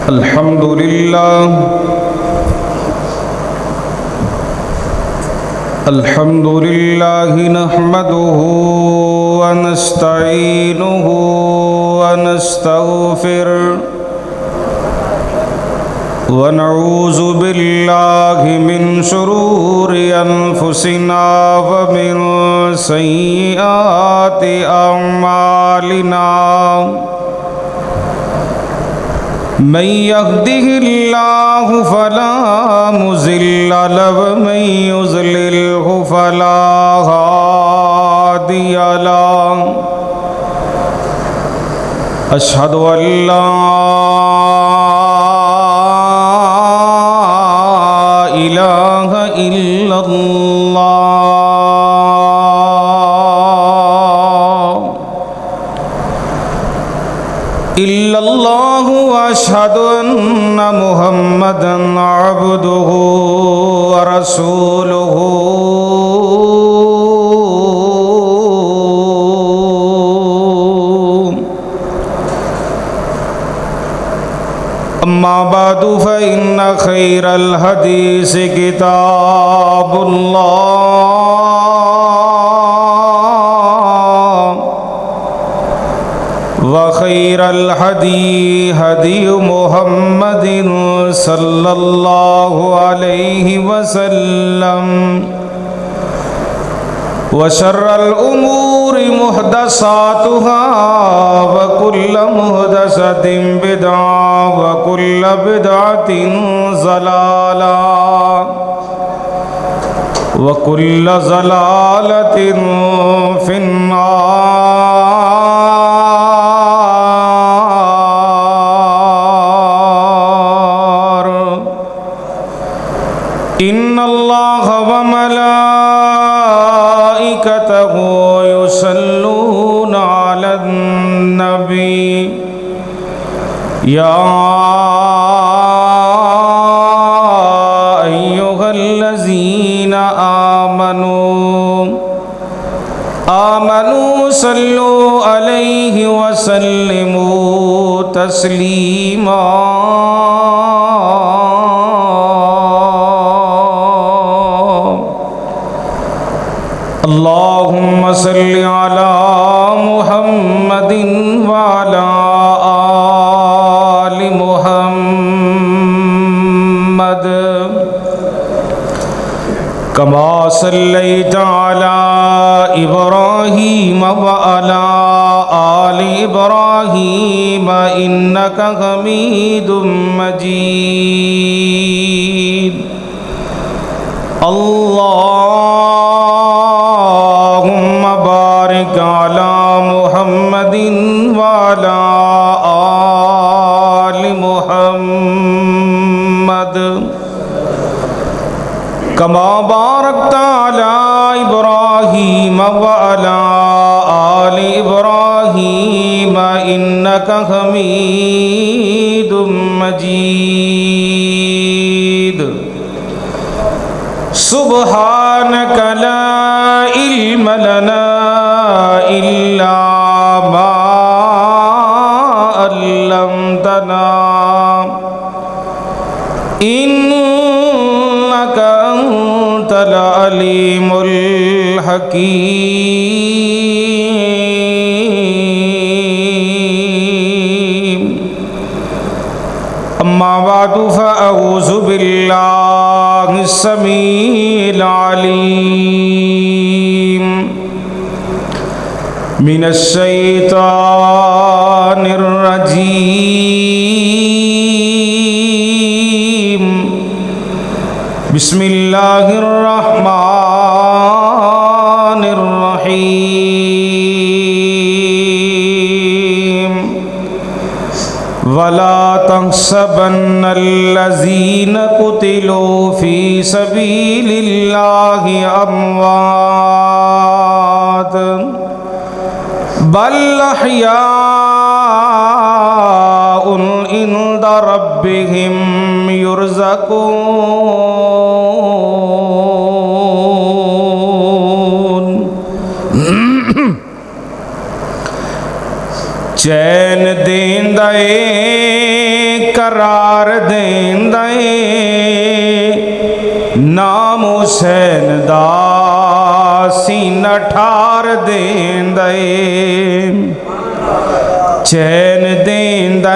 अल्हम्दुलिल्लाह नहमदुहु व नस्तईनुहु व नस्तगफिरुहु व नऊज़ु बिल्लाहि मिन शुरूरि अनफुसिना व मिन सय्यिआति अअमालिना मन यहदिहिल्लाहु फला मुज़िल्ल लहु व मन युज़लिल्हु फला हादिय लहु अशहदु अल्ला इलाहा इल्लल्लाहु व अशहदु अन्ना मुहम्मदन अब्दुहु व रसूलुहु अम्मा बादु फ़इन्न खैरल हदीस किताबुल्लाह व खैरल हदी हदी मुहम्मदिन सल्लल्लाहु अलैहि वसल्लम व शर्रल उमूरि मुहदसातुहा व कुल्ल मुहदसतिन बिदअ व कुल्ल बिदअतिन ज़लाला व कुल्ल ज़लालतिन फिन्नार। इन्नल्लाह व मलाइकतहु युसल्लूना अलन नबी या अय्युहल्लज़ीना आमनू सल्लु अलैहि व सल्लिमू तस्लीमा। अल्लाहुम्मा सल्लि अला मुहम्मदिन व अला आलि मुहम्मद कमा सल्लैता अला इब्राहीम व अला आलि इब्राहीम इन्नका हमीदुम मजीद। अल्लाहुम्मा बारिक अला मुहम्मदिन व अला आलि मुहम्मद कमा बारकता अला इब्राहीम व अला आलि इब्राहीम इन्नका हमीदुम मजीद। सुब्हानक ला इल्म लना इल्ला मा अल्लमतना इन्नका अंतल अलीमुल हकीम। अम्मा बादु फ़अऊज़ु बिल्लाहि समीइल अलीम मिनश शैतानिर रजीम। बिस्मिल्लाहिर रहमानिर रहीम। वला तहसबन्नल्लज़ीन कुतिलू फ़ी सबीलिल्लाहि अम्वात बल अहयाउन इंद रब्बिहिम युरज़क़ून। चैन देंदा करार देंदा नाम हुसैन दा सीना ठार देंदा चैन देंदा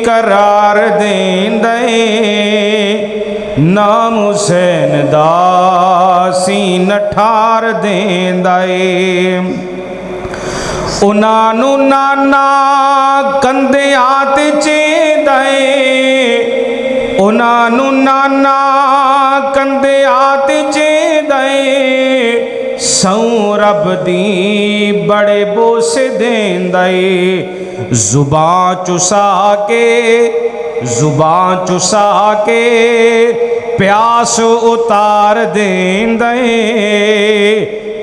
करार देंदा नाम हुसैन दा सीना ठार देंदा उन्हां नूं नाना कंधियां ते चेंदा उन्हां नूं नाना कंधियां ते चेंदा सऊं रब दी बड़े बोसे देंदा जुबां चुसा के प्यास उतार देंदा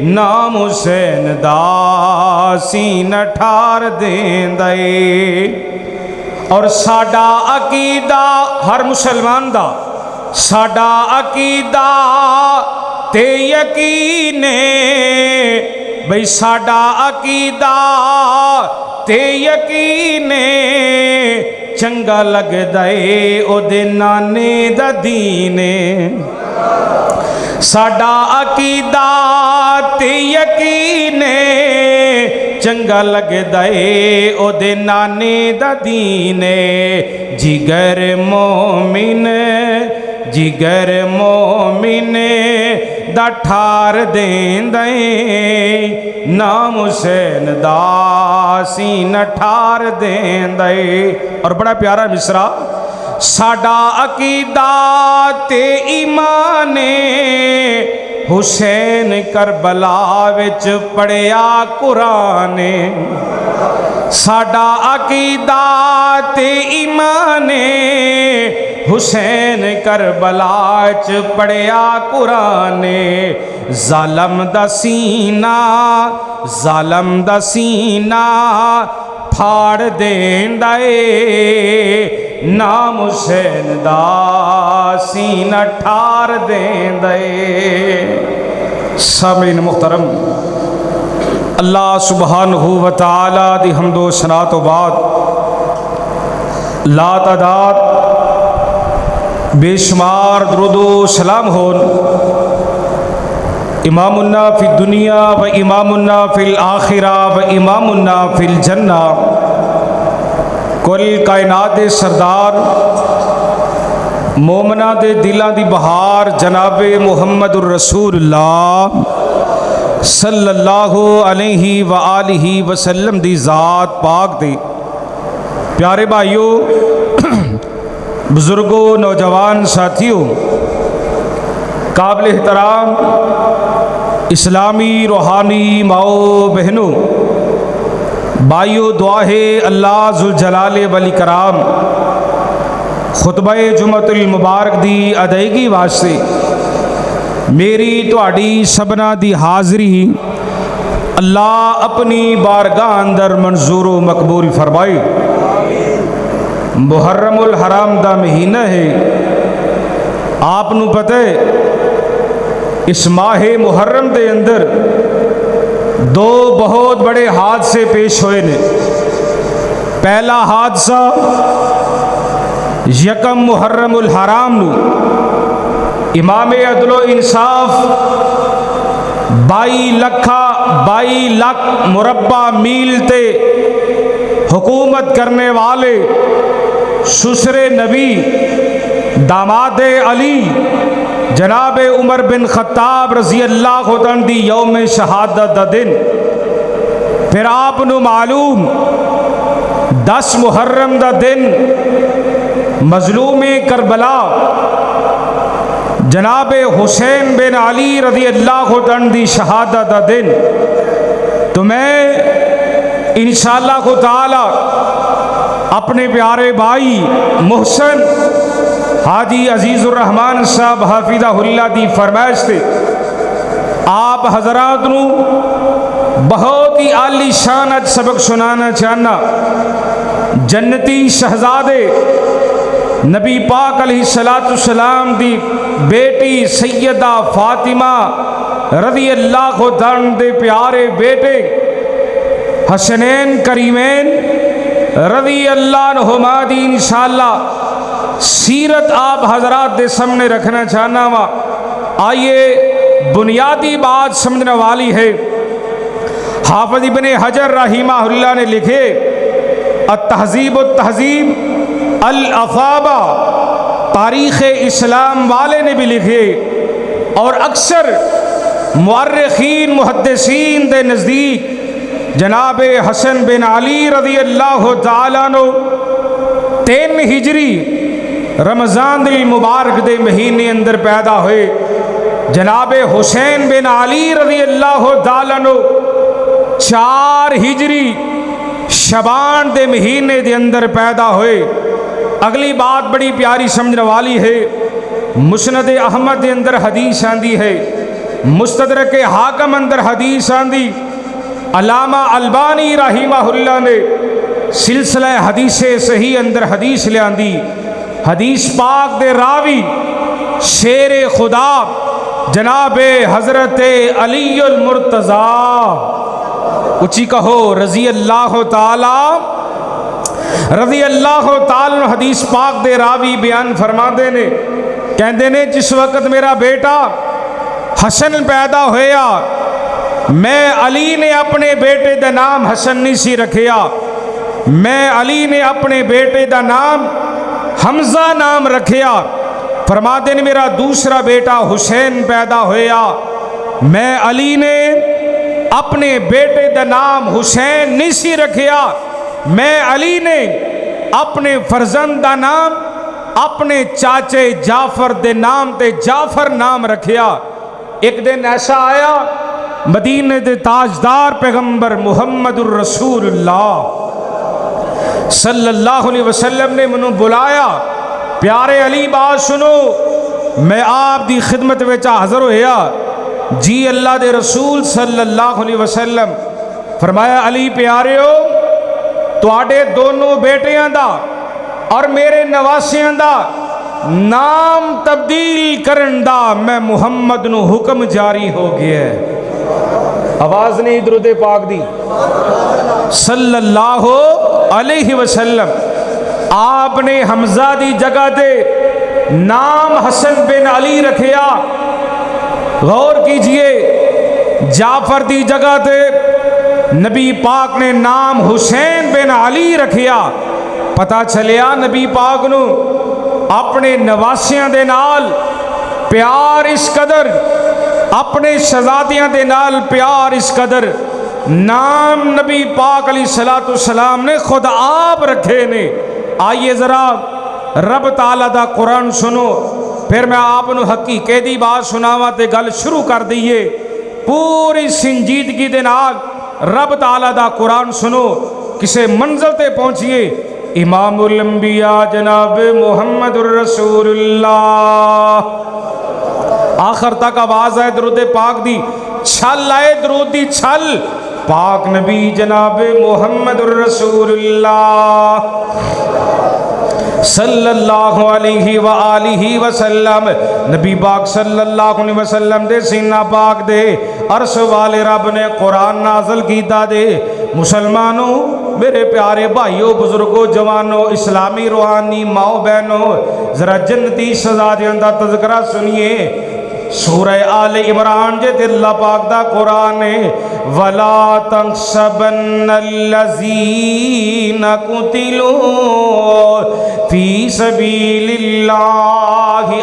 नाम हुसैन दा सीना ठार देंदा और साडा अकीदा हर मुसलमान दा साडा अकीदा ते यकीन बई साडा अकीदा ते यकीन चंगा लगदा ओदे नाने दा दीन साडा अकीदा ते यकीन चंगा लगदा ओदे नाने दा दीन जिगर मोमिन दा ठार देंदा नाम हुसैन दा सीना ठार देंदा और बड़ा प्यारा मिसरा साडा अकीदा ते ईमान हुसैन करबला विच पढ़िया कुरान साडा अकीदा ते ईमान हुसैन करबला च पढ़िया कुरान जालम दा सीना फाड़ देंदा नाम हुसैन दा सीना ठार देंदा सामीन मुहतरम अल्लाह सुब्हानहू व तआला दी हम्दो सना तो बाद ला तादाद बेशुमार दुरूदो सलाम होन इमामुन्ना फिल दुनिया व इमामुन्ना फिल आखिरा व इमामुन्ना फिल जन्ना कुल कायनात दे सरदार मोमना दे दिलां दी बहार जनाबे मुहम्मदुर रसूलुल्लाह सल्लल्लाहु अलैहि व आलिहि वसल्लम दी ज़ात पाक दे प्यारे भाइयों बुजुर्गों नौजवान साथियों काबिल एहतराम इस्लामी रूहानी माओ बहनों भाइयों दुआ है अल्लाह जुल जलाले वल इकराम खुतबा जुमतुल मुबारक दी अदायगी वास्ते मेरी तुहाड़ी सबना दी हाज़री अल्लाह अपनी बारगाह अंदर मंजूर व मकबूल फरमाए। मुहर्रमुल हराम दा महीना है आपनू पता है इस माहे मुहर्रम दे अंदर दो बहुत बड़े हादसे पेश हुए ने। पहला हादसा यकम मुहर्रमुल हराम नू इमाम अदलो इंसाफ 22 लाख मुरब्बा मील ते हुकूमत करने वाले सुसरे नबी दामादे अली जनाब उमर बिन खत्ताब रजी अल्लाह दी यौम शहादत दा दिन। फिर आपनू मालूम 10 मुहर्रम दा दिन मजलूम करबला जनाब हुसैन बिन अली रजी अल्लाह दी शहादत दा दिन। तो मैं इंशाअल्लाह ताला अपने प्यारे भाई मोहसन हाजी अजीज़ुर रहमान साहब हाफिज़हुल्लाह दी फरमाइश से आप हजरात नू बहुत ही आली शान अज सबक सुनाना चाहना। जन्नती शहजादे नबी पाक अलैहिस्सलाम दी बेटी सैयदा फातिमा रज़ी अल्लाह दे प्यारे बेटे हसनैन करीमैन रज़ी अल्लाह अन्हुमा दी इंशाअल्लाह सीरत आप हजरात दे सामने रखना चाहना वा। आइए बुनियादी बात समझने वाली है। हाफिज इब्ने हजर रहिमहुल्लाह ने लिखे अत-तहज़ीब अत-तहज़ीब अल-अफ़ाबा, तारीख़ इस्लाम वाले ने भी लिखे और अक्सर मुअर्रिख़ीन मुहद्दिसीन दे नज़दीक जनाब हसन बिन अली रज़ी अल्लाह तआला अन्हु 3 हिजरी रमज़ान दिल मुबारक दे महीने अंदर पैदा हुए। जनाब हुसैन बिन अली रज़ी अल्लाह तआला अन्हु 4 हिजरी शबान दे महीने दे अंदर पैदा हुए। अगली बात बड़ी प्यारी समझने वाली है। मुस्नद अहमद के अंदर हदीस आंदी है, मुस्तदरक हाकम अंदर हदीस आंदी। अल्लामा अलबानी रहिमहुल्लाह ने सिलसिला हदीस सही अंदर हदीस ले आंदी। हदीस पाक दे रावी शेर खुदा जनाब हजरत अलीउल मुर्तज़ा, उची कहो रज़ी अल्लाह ताला, रज़ी अल्लाह ताला हदीस पाक दे रावी बयान फरमाते ने, कहते ने जिस वक्त मेरा बेटा हसन पैदा होया, मैं अली ने अपने बेटे का नाम हसन नहीं सी रखिया, मैं अली ने अपने बेटे का नाम हमजा नाम रखिया। फरमाते ने मेरा दूसरा बेटा हुसैन पैदा होया, मैं अली ने अपने बेटे का नाम हुसैन नहीं सी रखिया, मैं अली ने अपने फर्जंद का नाम अपने चाचे जाफर दे नाम ते जाफर नाम रखिया। एक दिन ऐसा आया, मदीने दे ताजदार पैगंबर मुहम्मदुर रसूलुल्लाह सल्लल्लाहु अलैहि वसल्लम ने मैनू बुलाया, प्यारे अली बात सुनो, मैं आप दी खिदमत विच हाज़र होया। जी अल्लाह दे रसूल सल्लल्लाहु अलैहि वसल्लम। फरमाया अली प्यारिओ, तुहाडे दोनों बेटियां दा और मेरे नवासियां दा नाम तब्दील करन दा मैं मुहम्मद नू हुक्म जारी हो गया है। आवाज नहीं दुरूद पाक दी सल्लल्लाहु अलैहि वसल्लम। आपने हमजा दी जगह दे नाम हसन बिन अली रखिया। गौर कीजिए, जाफर दी जगह दे नबी पाक ने नाम हुसैन बिन अली रखिया। पता चलिया नबी पाक नू अपने नवासियां दे नाल प्यार इस कदर, अपने शहजादियां दे नाल प्यार इस कदर, नाम नबी पाक अलैहिस्सलातु वस्सलाम ने खुद आप रखे ने। आइए जरा रब ताला दा कुरान सुनो, फिर मैं आपनू हकीकत दी बात सुनावा ते गल शुरू कर दईए। पूरी संजीदगी दे नाल रब ताला दा कुरान सुनो, किसे मंजिल ते पहुंचिए। इमामुल अंबिया जनाब मुहम्मदुर रसूलुल्लाह, आखिर तक आवाज आए दरूद पाक दी, छल आए दरूद दी छल, पाक नबी जनाब मुहम्मदुर रसूलुल्लाह सल्लल्लाहु अलैहि व आलिहि वसल्लम। नबी पाक सल्लल्लाहु अलैहि वसल्लम दे सीना पाक दे अर्श वाले रब ने कुरान नाज़िल कीता दे। मुसलमानों, मेरे प्यारे भाइयों, बुजुर्गों, जवानों, इस्लामी रूहानी माओ बहनों, जरा जन्नती शहजादियों दा तज़किरा सुनिए। सूरह आले इमरान जे अल्लाह पाक दा कुरान है, वला तहसबन्नल्लज़ीना कुतिलू फी सबीलिल्लाहि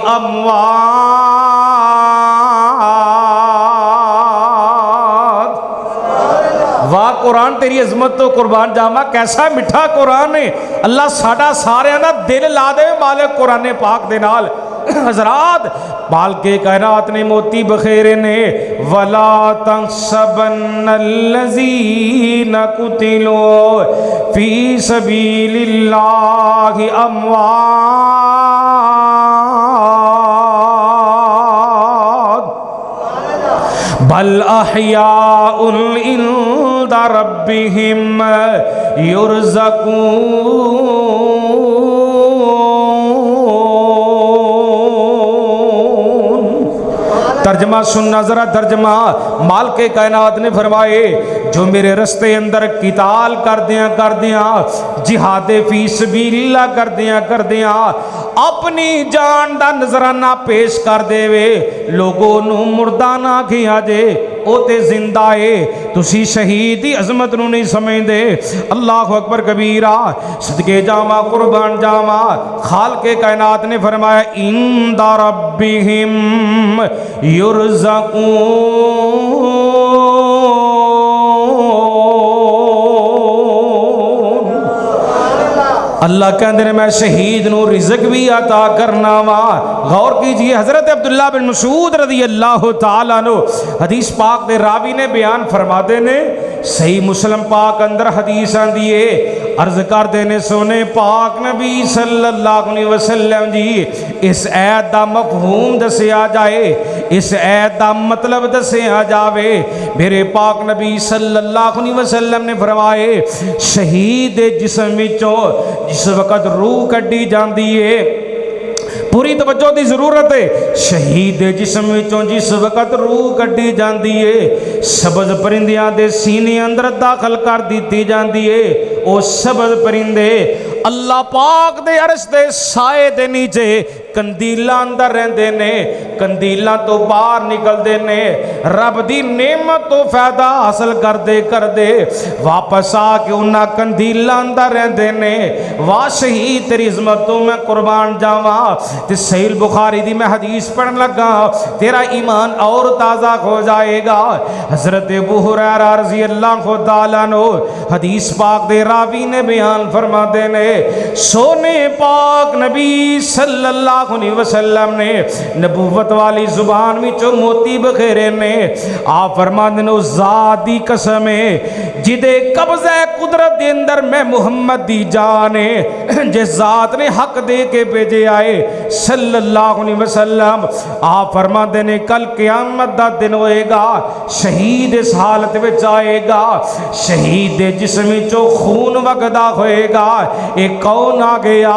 अमवात। वाह कुरान, तेरी अजमत तो कुर्बान जावा, कैसा मिठा कुरान है। अल्लाह साडा सारियां दा दिल ला दे मालिक कुरान पाक दे नाल। हजरात, बाल के कायनात ने मोती बखेरे ने, वला तहसबन्नल्लज़ीना कुतिलू फी सबीलिल्लाहि अमवात बल अहयाउन इंदा रब्बिहिम युरज़क़ून। तर्जमा सुनना जरा, तर्जमा। माल के कायनात ने फरमाए, जो मेरे रस्ते अंदर किताल करदियां जिहादे फी सबीलिल्लाह करदियां अपनी जान दा नजराना पेश कर देवे, लोगों नू मुर्दा ना किया जे ओ ते जिंदा है। तुसी शहीद दी अजमत नू नहीं समझदे। अल्लाह अकबर कबीरा। सदके जावा कुर्बान जावा, खालिक़े कायनात ने फरमाया इंदा रब्बिहिम युरज़क़ून। अल्लाह कहते हैं मैं शहीद नू रिज़्क भी अता करना वा। गौर कीजिए, हज़रत अब्दुल्ला बिन मसूद रज़ी अल्लाह तआला अन्हु हदीस पाक दे रावी ने बयान फरमाते ने, सही मुस्लिम पाक अंदर हदीस आंदी है, अर्ज करते ने सोने पाक नबी सल्लल्लाहु अलैहि वसल्लम जी इस ऐत दा मफहूम दसिया जाए, इस ऐत दा मतलब दसिया जावे। मेरे पाक नबी सल्लल्लाहु अलैहि वसल्लम ने फरमाए शहीद दे जिस्म विचों जिस वक़्त रूह कड्डी जाती है, पूरी तवज्जो की जरूरत है, शहीद दे जिस्म विचों जिस वक़्त रूह कड्डी जाती है सबज परिंदियां दे सीने अंदर दाखिल कर दी जाती है। वो सबज परिंदे अल्लाह पाक दे अर्श दे साए दे नीचे कंदीलां अंदर रहंदे ने, कंदीलां तो बाहर निकलते ने, रब दी नेमत तो फायदा हासिल करते करते वापस आके उन्हां कंदीलां अंदर रहंदे ने। वाह शहीद तेरी इज़्ज़त तो मैं कुर्बान जावा। ते सहीह बुखारी दी मैं हदीस पढ़न लगा, तेरा ईमान और ताज़ा हो जाएगा। हज़रत अबू हुरैरा रज़ी अल्लाह तआला अन्हु हदीस पाक दे रावी ने बयान फरमाते ने, सोने पाक नबी सल्लल्लाहु अलैहि वसल्लम ने नबूवत वाली जुबान विचों मोती बखेरे ने। आप फरमाते ने उस ज़ात दी कसम है जिदे कब्ज़े कुदरत दे अंदर मैं मुहम्मद दी जान है, जिस ज़ात ने हक दे के भेजे आए सल्लल्लाहु अलैहि वसल्लम। आप फरमाते ने कल क़यामत दा दिन होएगा, शहीद इस हालत में आएगा, शहीद दे जिस्म विचों खून वगदा होएगा। एक कौन आ गया?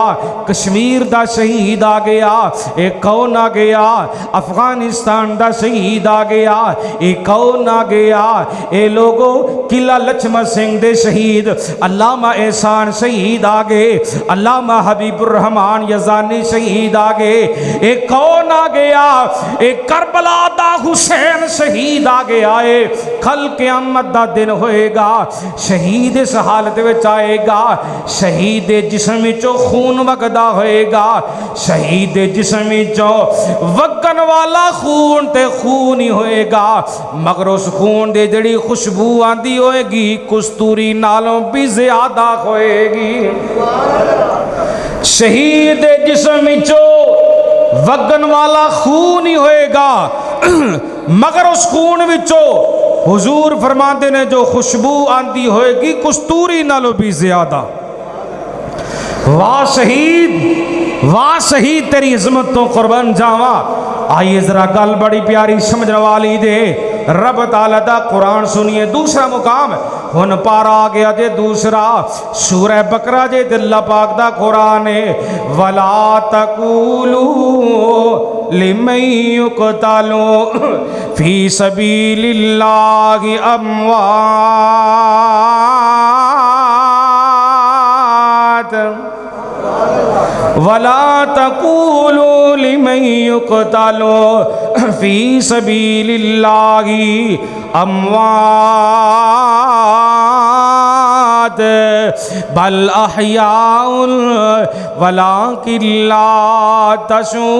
कश्मीर दा शहीद आ गया। एक कौन आ गया? अफगानिस्तान दा शहीद आ गया। एक कौन आ गया? ए लोगों किला लक्ष्मण सिंह दे शहीद अल्लामा एहसान शहीद आ गए, अल्लामा हबीबुर रहमान यजानी शहीद आ गए। एक कौन आ गया? एक करबला दा हुसैन शहीद आ गया है। कल क़यामत दा दिन होएगा, शहीद इस हालत में आएगा, शहीद दे जिस्म विचों खून वगदा होएगा, शहीद दे जिस्म विचों वगन वाला खून ते खून ही होएगा, मगर उस खून दे जड़ी खुशबू आंदी होएगी कस्तूरी नालों भी ज्यादा होएगी। शहीद दे जिस्म विचों वगन वाला खून ही होएगा, मगर उस खून विचों हुजूर फरमाते ने जो खुशबू आंदी होएगी कस्तूरी नालों भी ज्यादा। वाह शहीद, वाह शहीद तेरी इज़्ज़त तो कुर्बान जावा। आइए जरा गल बड़ी प्यारी समझने वाली दे, रब ताला दा कुरान सुनिए। दूसरा मुकाम हुन पारा आ गया जे दूसरा सूरह बकरा जे अल्लाह पाक दा कुरान है, वला तकूलू लिमन युक़तलू फी सबीलिल्लाहि अमवात वला तकूलू लिमन युक़तलू फी सबीलिल्लाहि अमवात बल अहयाउन वलाकिन ला तशऊरून।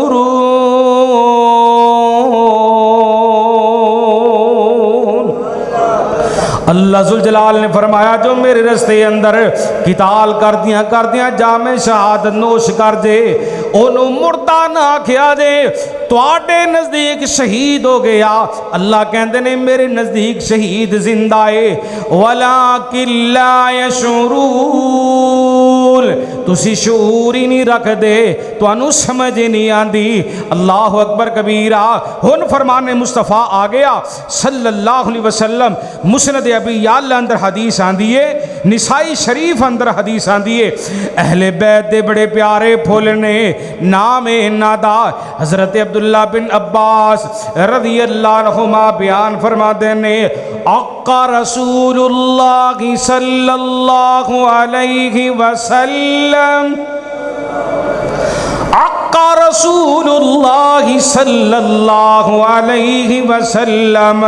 अल्लाह जुल जलाल ने फरमाया जो मेरे रस्ते अंदर किताल कर दियां जामे शहादत नोश कर दे, ओनू मुर्दा ना आख्या जे, तुहाडे नज़दीक शहीद हो गया। अल्लाह कहते ने मेरे नज़दीक शहीद जिंदा है, वलाकिन ला यशऊरून, तुसी शऊर ही नहीं रखदे, तुहानू समझ ही नहीं आती। अल्लाह अकबर कबीरा। हुन फरमाने मुस्तफ़ा आ गया सल्लल्लाहु अलैहि वसल्लम। मुस्नद अबी याला अंदर हदीस आंदी है, निसाई शरीफ अंदर हदीस आंदी है, अहले बैत दे बड़े प्यारे फुल ने, नाम है इन्हां दा हज़रत अब्दुल्ला बिन अब्बास रज़ी अल्लाह अन्हुमा बयान फरमाते ने, आका रसूलुल्लाह सल्लल्लाहु अलैहि वसल्लम, आका रसूलुल्लाह सल्लल्लाहु अलैहि वसल्लम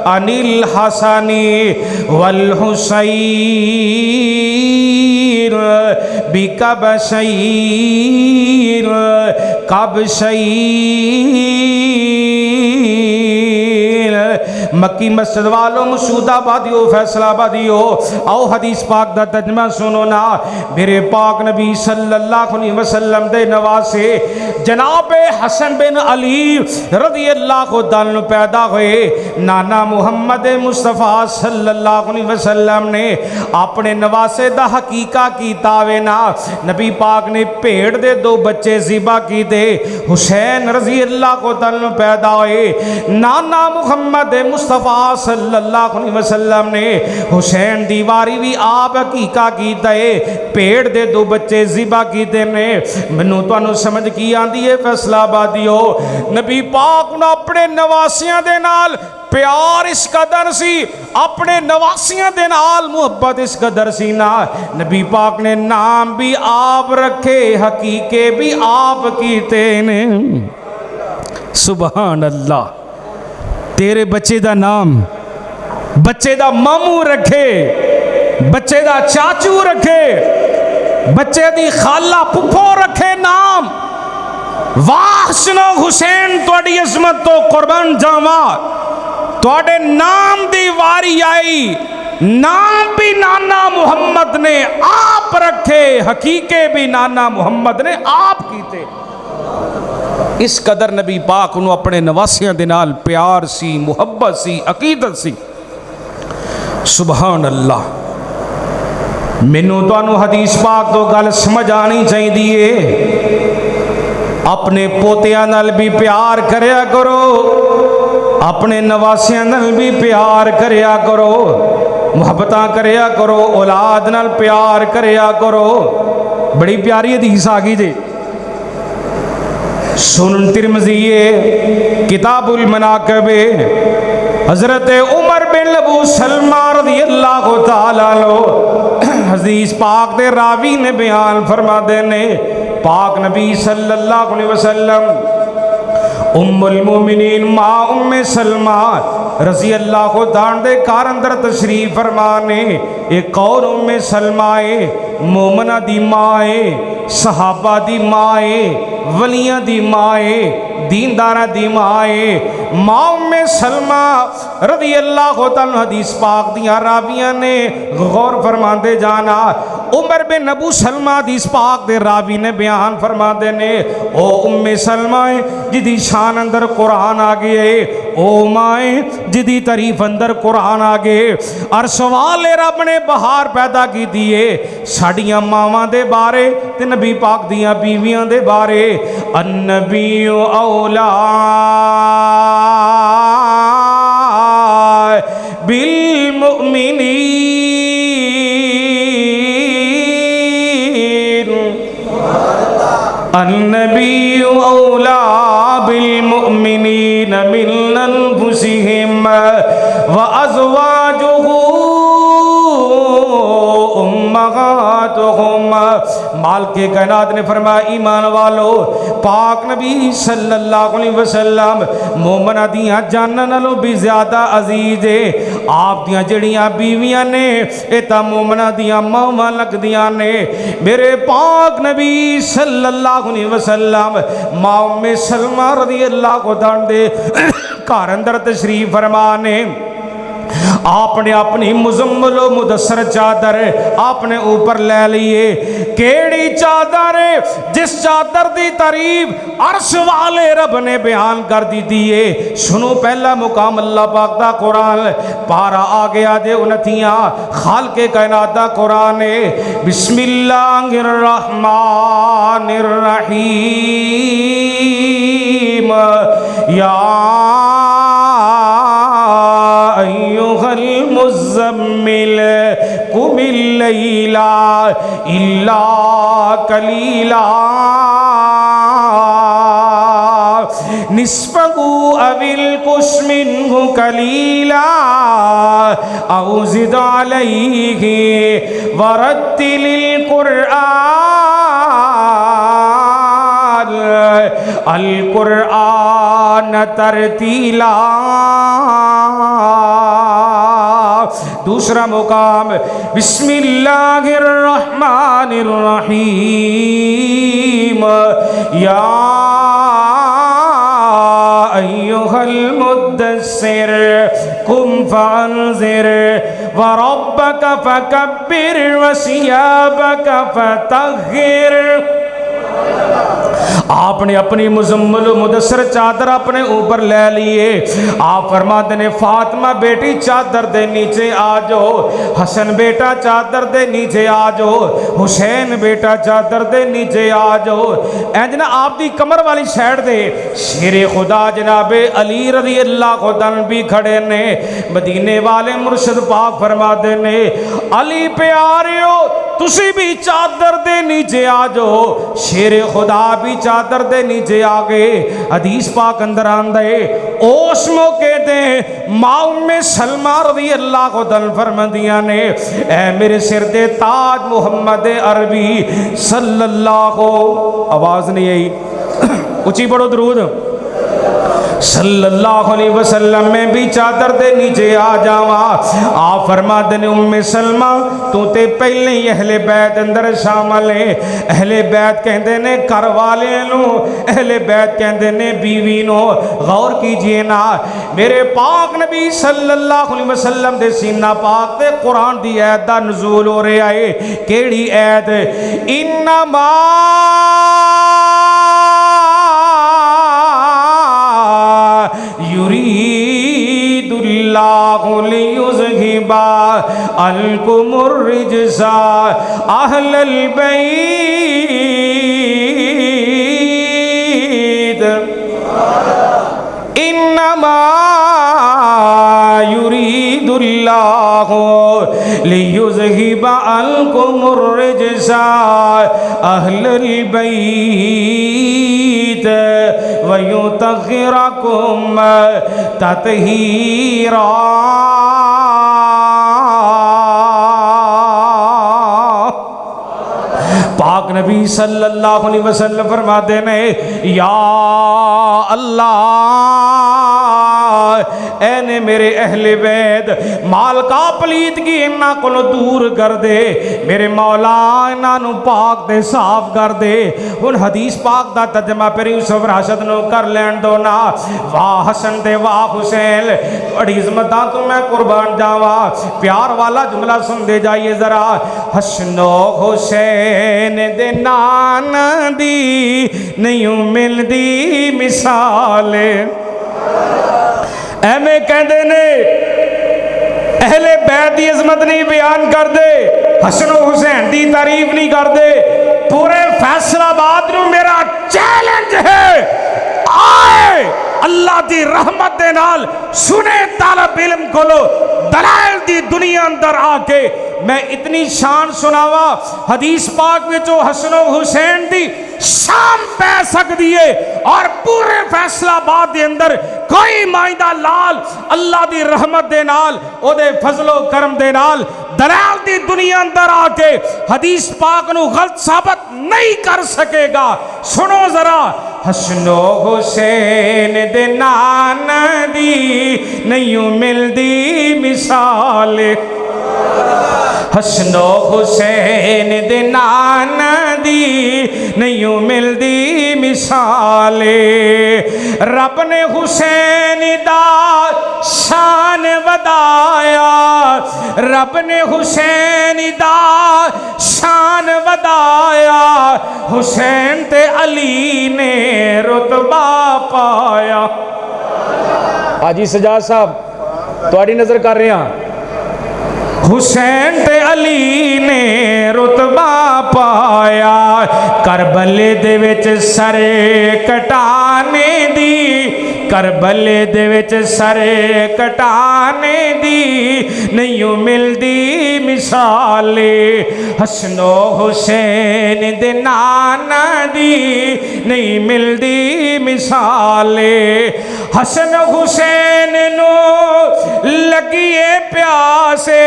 अनिल हसनी वल हुसैन बिकबशैर कबशैर। मक्की मस्जिद वालों, मसूदाबादियो, फैसलाबादियो, आओ हदीस पाक दा तर्जमा सुनो ना। मेरे पाक नबी सल्लल्लाहु अलैहि वसल्लम दे नवासे जनाब हसन बिन अली रज़ी अल्लाह ताला पैदा हुए। नाना मुहम्मद मुस्तफ़ा सल्लल्लाहु अलैहि वसल्लम ने अपने नवासे दा हकीका कीता वे ना। नबी पाक ने भेड़ दे दो बच्चे ज़िबा कीते। हुसैन रज़ी अल्लाह ताला पैदा हुए। नाना मुहम्मद मुस्तफ़ा सल्लल्लाहु अलैहि वसल्लम ने हुसैन दी वारी भी आप हकीका कीता है। भेड़ दे दो बच्चे ज़िबा कीते ने। मैनू तुहानू समझ की आंदी है फैसलाबादियो, नबी पाक ने अपने नवासियां दे नाल प्यार इस कदर सी, अपने नवासियां दे नाल मुहब्बत इस कदर सी ना, नबी पाक ने नाम भी आप रखे, हकीके भी आप कीते ने। सुभान अल्लाह। तेरे बच्चे दा नाम बच्चे दा मामू रखे, बच्चे दा चाचू रखे, बच्चे दी खाला फुफो रखे नाम। वाह सुनो हुसैन, तुहाडी अज़मत तो कुर्बान जावा, तुहाडे नाम दी वारी आई, नाम भी नाना मुहम्मद ने आप रखे, हकीके भी नाना मुहम्मद ने आप कीते। इस कदर नबी पाक नूं अपने नवासियां दे नाल प्यार सी, मुहब्बत सी, अकीदत सी। सुभान अल्लाह। मैनू तुहानू हदीस पाक तो गल समझ आनी चाहिए। अपने पोतियां नाल भी प्यार करया करो, अपने नवासियां नाल भी प्यार करया करो, मुहब्बतां करया करो, औलाद नाल प्यार करया करो। बड़ी प्यारी हदीस आ गई जी, सुनन तिरमिज़ी किताबुल मनाक़िब, हज़रत उमर बिन अबू सलमा रज़ियल्लाहु ताला अन्हु हदीस पाक दे रावी ने बयान फरमाते ने, पाक नबी सल्लल्लाहु अलैहि वसल्लम उम्मुल मोमिनीन माँ उम्मे सलमा रज़ी अल्लाह ताला दे घर अंदर तशरीफ फरमाने। एक और उम्मे सलमा है, मोमना दी माँ है, सहाबा दी माँ है, वलियां दी माँ है, दीनदारा दी माँ है। माँ उम्मे सलमा रज़ी अल्लाह ताला हदीस पाक दियां रावियां ने गौर फरमाते जाना। उमर बिन अबू सलमा हदीस पाक दे रावी ने बयान फरमाते ने, ओ उम्मे सलमा जिदी शान अंदर कुरान आ गए, ओ माए जिदी तारीफ अंदर कुरान आ गए। अर्श वाले रब ने बहार पैदा की दिए साड़ियां मावां दे बारे ते नबी पाक दियां बीवियां दे बारे। अन्नबीयु औला बिल मुमिनीन, अन्नबीयु औला बिल मुमिनीन मिन अनफुसिहिम व अज़वाजुहु उम्महातुहुम। मालिके कायनात ने फरमाया, ईमान वालो, पाक नबी सल्लल्लाहु अलैहि वसल्लम मोमना दियां जानां नालों भी ज़्यादा अजीज है। आप दियां जड़ियां बीवियां ने ये तां मोमना दियां मावां लगदियां ने। मेरे पाक नबी सल्लल्लाहु अलैहि वसल्लम मां उम्मे सलमा रज़ियल्लाहु ताला दे घर अंदर तशरीफ फरमाने। आपने अपनी मुजम्मल मुदस्सर चादर आपने ऊपर ले लिए। केड़ी चादर, जिस चादर की तारीफ अर्श वाले रब ने बयान कर दी थी। सुनो पहला मुकाम अल्लाह पाक दा कुरान, पारा आ गया जे 29 खालिके कायनात दा कुरान है। बिस्मिल्लाहिर रहमानिर रहीम, या अय्युहल मुज़्ज़म्मिल कुमिल इल्ला कलीला निस्फहु अविल कुश मिन्हु कलीला औ ज़िद अलैहि वरत्तिलिल कुरआन अल कुरआन तरतीला। दूसरा मुकाम बिस्मिल्लाहिर्रहमानिर्रहीम या अय्युहल मुद्दस्सिर कुम फअंज़िर व रब्बक फकब्बिर व सियाबक फतह्हिर। आपने अपनी मुजम्मिल मुदस्सर चादर अपने ऊपर ले लिए। आप फरमाते ने फातिमा बेटी चादर दे नीचे आ जाओ, हसन बेटा चादर दे नीचे आ जाओ, हुसैन बेटा चादर दे नीचे आ जाओ। इंज ना आप दी कमर वाली साइड दे शेरे खुदा जनाबे अली रज़ी अल्लाह अन्हु भी खड़े ने। मदीने वाले मुर्शिद पाक फरमाते ने अली प्यारियो तुसी भी चादर दे नीचे आ जाओ। शेरे खुदा भी चादर दे नीचे आ गए। हदीस पाक अंदर आंदे उस मौके ते मां उम्मे सलमा रज़ी अल्लाह अन्हा फरमादियां ने ऐ मेरे सिर दे ताज मुहम्मद अरबी सल्लल्लाहु, आवाज नहीं आई, ऊंची पढ़ो दरूद, सल्लल्लाहु अलैहि वसल्लम में भी चादर दे नीचे आ जावा। आप फरमाते ने उम्मे सलमा तू ते पहले ही अहले बैत अंदर शामिल है। अहले बैत कहते ने घर वाले नू, अहले बैत कहते ने बीवी नो। गौर कीजिए ना मेरे पाक नबी सल्लल्लाहु अलैहि वसल्लम दे सीना पाक ते कुरान दी आयत दा नुज़ूल हो रहा है। केड़ी आयत? इन्नमा युरीदुल्लाहु लियुज़हिबा अन्कुमुर रिज्सा अहलल बैत। इन्नमा युरीदुल्लाहु लियुज़हिबा अन्कुमुर रिज्सा अहलल बैत व युतहिरकुम तत्हीरा। पाक नबी सल्लल्लाहु अलैहि वसल्लम फरमाते ने या अल्लाह ऐने मेरे अहले बैत माल का पलीत की इन्ना को दूर कर दे। मेरे मौला इन्हों पाक दे साफ कर दे। हुन हदीस पाक दा तर्जमा फिर यूसुफ राशद नो कर लैन दो ना। वाह हसन दे वाह हुसैन बड़ी इज्जत तो मैं कुर्बान जावा। प्यार वाला जुमला सुन दे जाइए जरा। हसनो हुसैन दे नाना दी नहीं मिलदी मिसाल। एवें कहते ने अहले बैत की इज़्ज़त नहीं बयान करते, हसन हुसैन की तारीफ नहीं करते। पूरे फैसलाबाद नूं मेरा चैलेंज है, आए अल्लाह की रहमत दे नाल सुने तालब इल्म कोलो दलाइल दी दुनिया अंदर आके मैं इतनी शान सुनावा। हदीस पाक में जो हसन हुसैन दी शान पै सकती है और पूरे फैसलाबाद के अंदर कोई माइंदा लाल अल्लाह की रहमत दे नाल ओदे फजलो करम दे नाल दलाल दी दुनिया अंदर आके हदीस पाक नू गलत साबित नहीं कर सकेगा। सुनो जरा। हसनो हुसैन दे नाना दी नहीं मिलदी मिसाल। हसनो हुसैन दे नाना दी नहीं मिलदी मिसाले। रब ने हुसैन दा शान वधाया, रब ने हुसैन दा शान वधाया। हुसैन ते अली ने रुतबा पाया। हाजी सजाद साहब तुहाडी नजर कर रहे हैं। हुसैन ते अली ने रुतबा पाया। करबले दे विच सरे कटाने दी करबले दे विच सरे कटाने दी नहीं मिलदी मिसाले, हसनो हुसैन दे नाना दी नहीं मिलदी मिसाले। हसन हुसैन नो लगिए प्यासे,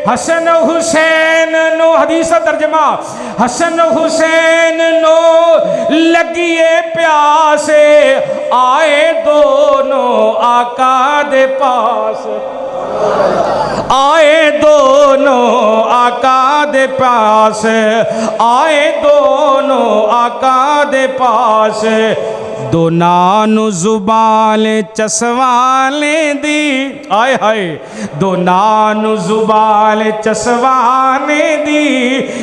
हसन हुसैन नो हदीस तर्जमा, हसन हुसैन नो लगिए प्यासे, आए दोनों आका दे पास, आए दोनों आका दे पास, आए दोनों आका दे पास। दोनानु जुबान चसवाने दी, आए हाय दोनानु जुबान चसवाने दी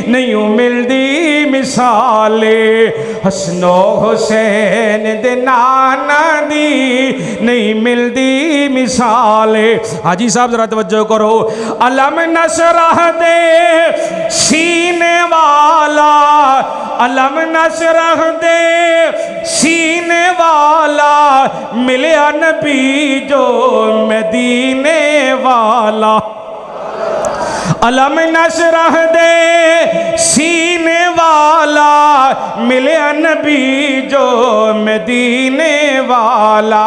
नहीं मिलदी मिसाले, हसनो हुसैन दे नाना दी नहीं मिलदी मिसाले। हाजी साहब जरा तवज्जो करो। अलम नशरह दे सीने वाला, अलम नशरह दे सीने वाला, मिलिया नबी जो मदीने वाला। अलम नशरह दे सीने वाला, मिलिया नबी जो मदीने वाला,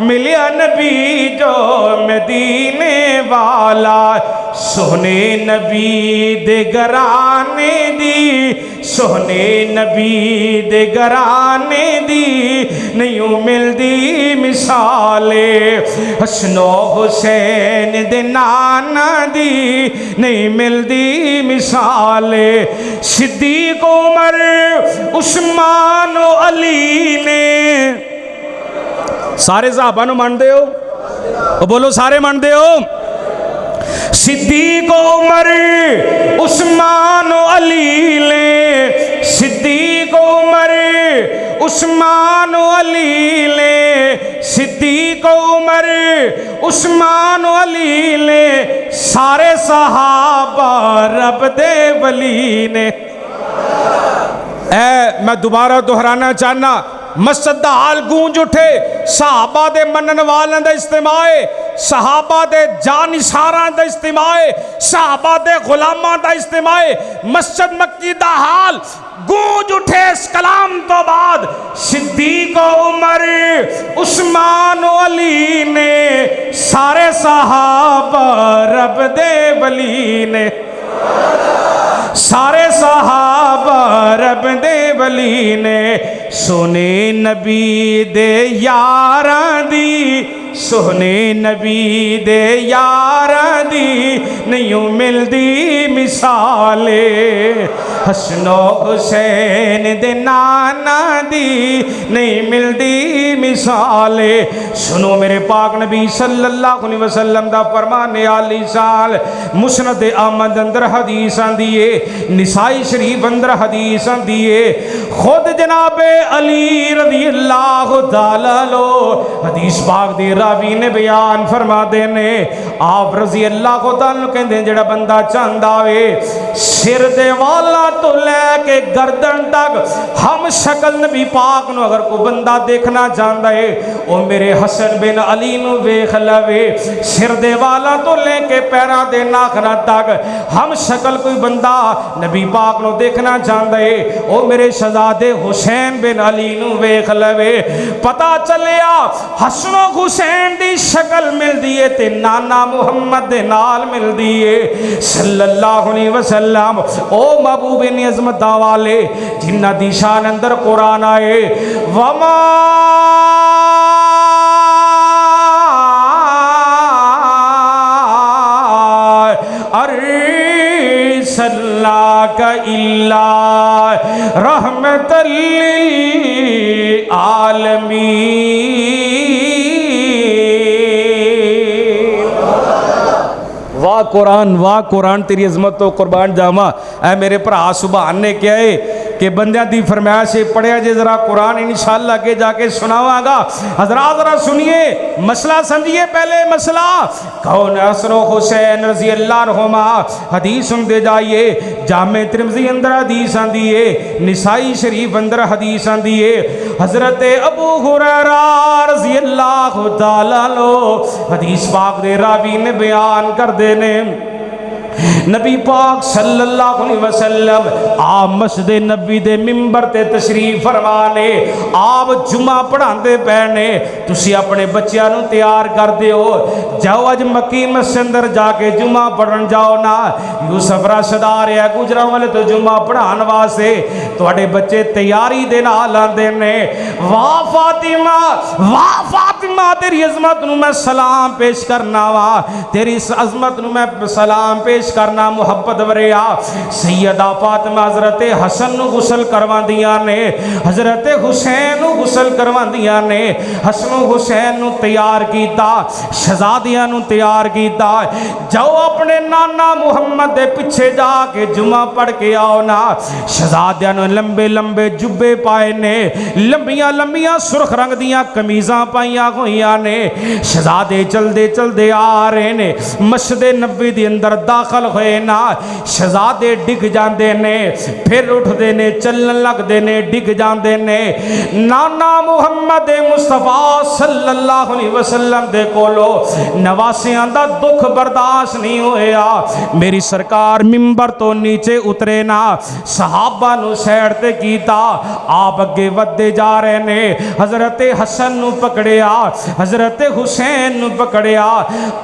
मिलिया नबी जो मदीने वाला। सोने नबी दे घराने दी, सोने नबी दे घराने दी नहीं मिलदी मिसाले, हसनो हुसैन दे नाना दी नहीं मिलदी मिसाले। सिद्दीक उमर उस्मान अली ने, सारे सहाबा नूं मनदे हो? बोलो सारे मनदे हो? सिद्दीक उमर उस्मान अली ने, सिद्दीक उमर उस्मान अली ने, सिद्दीक उमर उस्मान अली ने, सारे सहाबा रब दे वली ने। मैं दोबारा दोहराना चाहना, मस्जिद दा हाल गूंज उठे, सहाबा दे मनन वालों दा इज्तिमा है, सहाबा दे जानिसारां दा इज्तिमा है, सहाबा दे गुलामां दा इज्तिमा है। मस्जिद मक्की दा हाल गूंज उठे इस कलाम तो बाद। सिद्दीक उमर उस्मान अली ने, सारे सहाबा रब दे वली ने, सारे सहाबा रब दे वली ने। सोने नबी दे यारां दी, सोने नबी दे यारां दी नहीं मिलदी मिसाले, हसनो हुसैन दे नाना दी नहीं मिलदी मिसाले। सुनो मेरे पाक नबी सल्लल्लाहु अलैहि वसल्लम दा फरमान आली साल। मुस्नद अहमद अंदर हदीस आंदी है, निसाई शरीफ अंदर हदीस आंदी है। खुद जनाबे अली रज़ी अल्लाह तआला लो हदीस पाक दे रावी ने बयान फरमा देने। आप रज़ी अल्लाह तआला कहते जेड़ा बंदा चाहता वे सिर दे वाला तो लैके गर्दन तक हम शक्ल नबी पाक नु अगर कोई बंदा देखना चाहता है वो मेरे हसन बिन अली नु वेख लवे। सिर दे वाला तो लेके पैरों दे नाखना तक हम शक्ल कोई बंदा नबी पाक नु देखना चाहता है वो मेरे शहजादे हुसैन बिन अली नु वेख लवे। पता चलिया हसनो हुसैन दी शक्ल मिलदी है ते नाना मुहम्मद दे नाल मिलदी है सल्लल्लाहु अलैहि वसल्लम। ओ महबूब ने अज़मत वाले जिन्ना दी शान अंदर कुरान आए वमा अर्सलनाका इल्ला रहमतल लिल आलमीन। वाह कुरान तेरी अजमत तो कुर्बान जावा। ऐ मेरे भरा सुभान ने क्या है कि बंदियां दी फरमाइश है पढ़िया जे जरा कुरान इंशाअल्लाह के जाके सुनावागा। हजरात जरा सुनिए, मसला समझिए। पहले मसला कौन हसन हुसैन रजी अल्लाह रहमा हदीस सुनते जाइए। जामे तिरमिज़ी अंदर हदीस आंदी है, निसाई शरीफ अंदर हदीस आंदी है। हजरत अबू हुरैरा रजी अल्लाह तआला लो हदीस पाक दे रावी ने बयान कर देने, नबी पाक सल्लल्लाहु अलैहि वसल्लम आप मस्जिद नबी दे मिंबर ते तशरीफ फरमाने, आप जुमा पढ़ाते पे ने, तुसी अपने बच्चों को तैयार कर दियो, जाओ अज मक्की मस्जिद अंदर जाके जुमा पढ़न जाओ ना। यूसुफ राशिद आ रहा गुजरा वाले तो जुमा पढ़ाने वास्ते, तुहाडे बच्चे तैयारी दे नाल आंदे ने। वाह फातिमा, वाह फातिमा, तेरी अजमत नूं मैं सलाम पेश करना वा, तेरी इस अजमत नूं मैं सलाम पेश करना मुहब्बत वरिया। सैयदा फातिमा हजरत हसन नूं गुसल करवांदियां ने, हजरत हुसैन नूं गुसल करवांदियां ने। हसन हुसैन नूं तैयार कीता, शहजादियां नूं तैयार कीता, जाओ अपने नाना मुहम्मद दे पिछे जाके जुमा पढ़ के आओ ना। शहजादियां नूं लंबे लंबे जुब्बे पाए ने, लंबियां लंबियां सुरख रंग दियां कमीज़ां पाइयां होइयां ने। शहजादे चलदे चलदे आ रहे ने, मस्जिद नबी दे अंदर दाखिल होए ना, शहजादे डिग जाते ने, फिर उठते ने, चलन लगते ने, डिग जाते ने। नाना मुहम्मद मुस्तफा सल्लल्लाहु अलैहि वसल्लम दे कोलो नवासियां दा दुख बर्दाश्त नहीं होया। मेरी सरकार मिंबर तो नीचे उतरे ना, सहाबा नू सैड ते कीता, आप अगे वधदे जा रहे ने। हजरत हसन नू पकड़िया, हजरत हुसैन नू पकड़िया,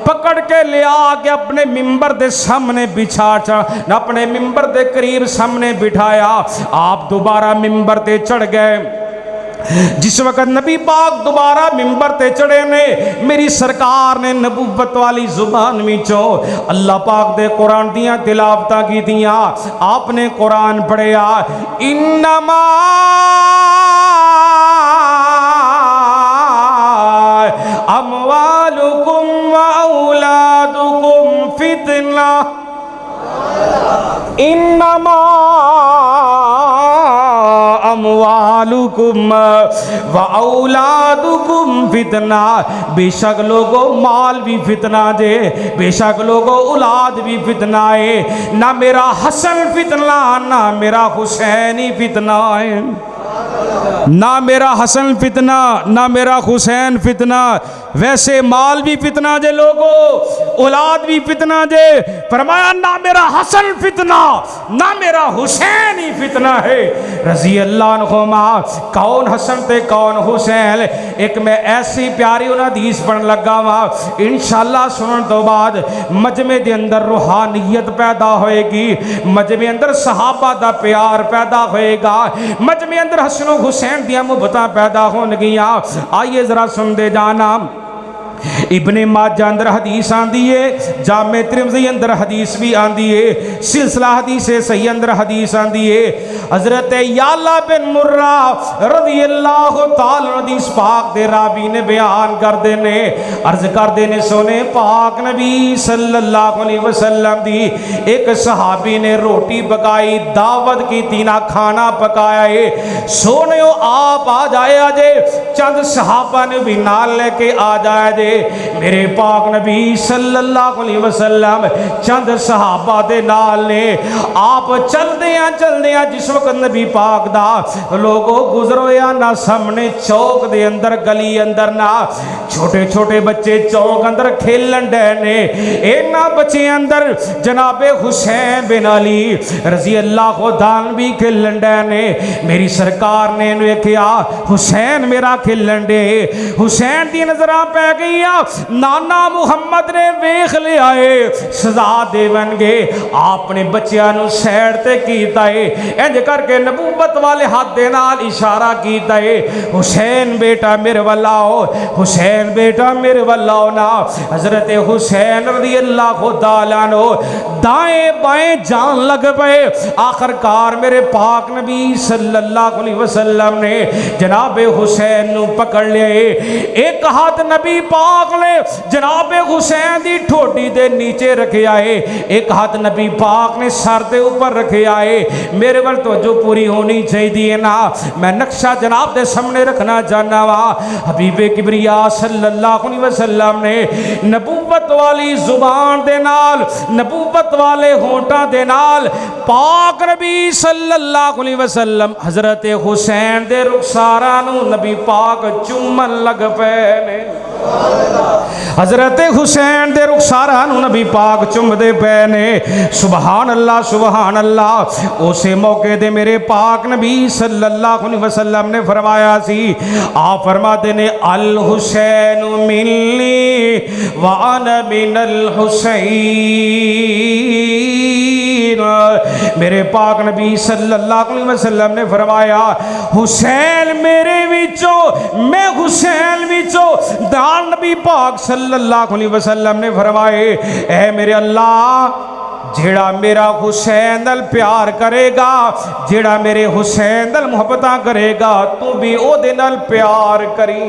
पकड़ के लिया के अपने मिंबर दे सामने बिछा, अपने मिंबर के करीब सामने बिठाया। आप दोबारा मिंबर ते चढ़ गए। जिस वक्त नबी पाक दोबारा मिंबर ते चढ़े ने, मेरी सरकार ने नबूवत वाली जुबान विचों अल्लाह पाक दे कुरान दियां तिलावतां की दियां। आपने कुरान पढ़िया, इन्नमा अमवालुकुम व औलादुकुम फितना, इन्नमा अमवालुकुम व औलादुकुम फितना, बेशक लोगो माल भी फितना जे, बेशक लोगो औलाद भी फितना है। ना मेरा हसन फितना, ना मेरा हुसैन ही फितना है। ना मेरा हसन फितना, ना मेरा हुसैन फितना, वैसे माल भी फितना जे लोगो, औलाद भी फितना जे। फरमाया ना मेरा हसन फितना, ना मेरा हुसैन ही फितना है। रजी अल्लाह अन्हुमा, कौन हसन ते कौन हुसैन, एक मैं ऐसी प्यारी उन्हें हदीस पढ़न लगा वा, इंशाअल्लाह सुनने तो बाद मजमे दे अंदर रूहानियत पैदा होएगी, मजमे अंदर सहाबा दा प्यार पैदा होएगा, मजमे अंदर हसन हुसैन दियां मुहब्बतां पैदा होनगियां। आइए जरा सुनते जाना। इब्ने माजा अंदर हदीस आंदी है, जामे तिरमिज़ी अंदर हदीस भी आंदी है, सिलसिला हदीस सही अंदर हदीस आंदी है। हजरत याला बिन मुर्रा रज़ी अल्लाह तआला हदीस पाक दे रावी ने बयान कर देने, अर्ज कर देने, सोने पाक नबी सल्लल्लाहु अलैहि वसल्लम दी एक सहाबी ने रोटी पकाई, दावत की तीना खाना पकाया है। सोने आप आ जाए अजे, चंद सहाबा ने भी नाल लेके आ जाए जे। मेरे पाक नबी सल्लल्लाहु अलैहि वसल्लम चंद सहाबा दे नाल ने। आप चलदे जिस वक्त नबी पाक दा लोगो गुजरोया ना, सामने चौक दे अंदर गली अंदर ना छोटे छोटे बच्चे चौक अंदर खेलन डे ने। इन्हां बच्चे अंदर जनाबे हुसैन बिन अली रजी अल्लाह ताला भी खेलन डे ने। मेरी सरकार ने वेख्या हुसैन मेरा खेलन डे, हुसैन दी नजरां पै गई। नाना मुहम्मद ने वेख लिया है, सजा देवनगे। आपने बच्चों को सैड ते कीता है, इंज करके नबूवत वाले हाथ दे नाल इशारा कीता है, हुसैन बेटा मेरे वल आओ, हुसैन बेटा मेरे वल आओ ना। हजरत हुसैन रज़ी अल्लाह तआला अन्हु दाएं बाएं जान लग पे। आखिरकार मेरे पाक नबी सल्लल्लाहु अलैहि वसल्लम ने जनाबे हुसैन नू पकड़ लिया। एक हाथ नबी पाक पाक ने जनाब हुसैन दी ठोडी दे नीचे रखे आए, एक हाथ नबी पाक ने सर दे ऊपर रखे आए। मेरे वाल तो जो पूरी होनी चाहिए ना, मैं नक्शा जनाब दे सामने रखना चाहना वा। हबीबे किबरिया सल्लल्लाहु अलैहि वसल्लम ने नबूवत वाली जुबान दे नाल, नबूवत वाले होंठा दे नाल पाक नबी सल्लल्लाहु अलैहि वसल्लम हजरत हुसैन दे रुखसारा नू नबी पाक चुम्मन लग पे ने। हजरत हुसैन दे रुखसारा नू नबी पाक चुमदे पे ने। सुभान अल्लाह सुभान अल्लाह। उसे मौके दे मेरे पाक नबी सल्लल्लाहु अलैहि वसल्लम ने फरमाया सी, आप फरमाते ने अल हुसैन मिन्नी व अना मिनल हुसैन। मेरे पाक नबी सल्लल्लाहु अलैहि वसल्लम ने फरमाया, हुसैन मेरे विचों, मैं हुसैन विचों। दान नबी पाक सल्लल्लाहु अलैहि वसल्लम ने फरमाए, ऐ मेरे अल्लाह, जेड़ा मेरा हुसैन नाल प्यार करेगा, जेड़ा मेरे हुसैन नाल मुहब्बतां करेगा, तू भी ओदे नाल प्यार करी।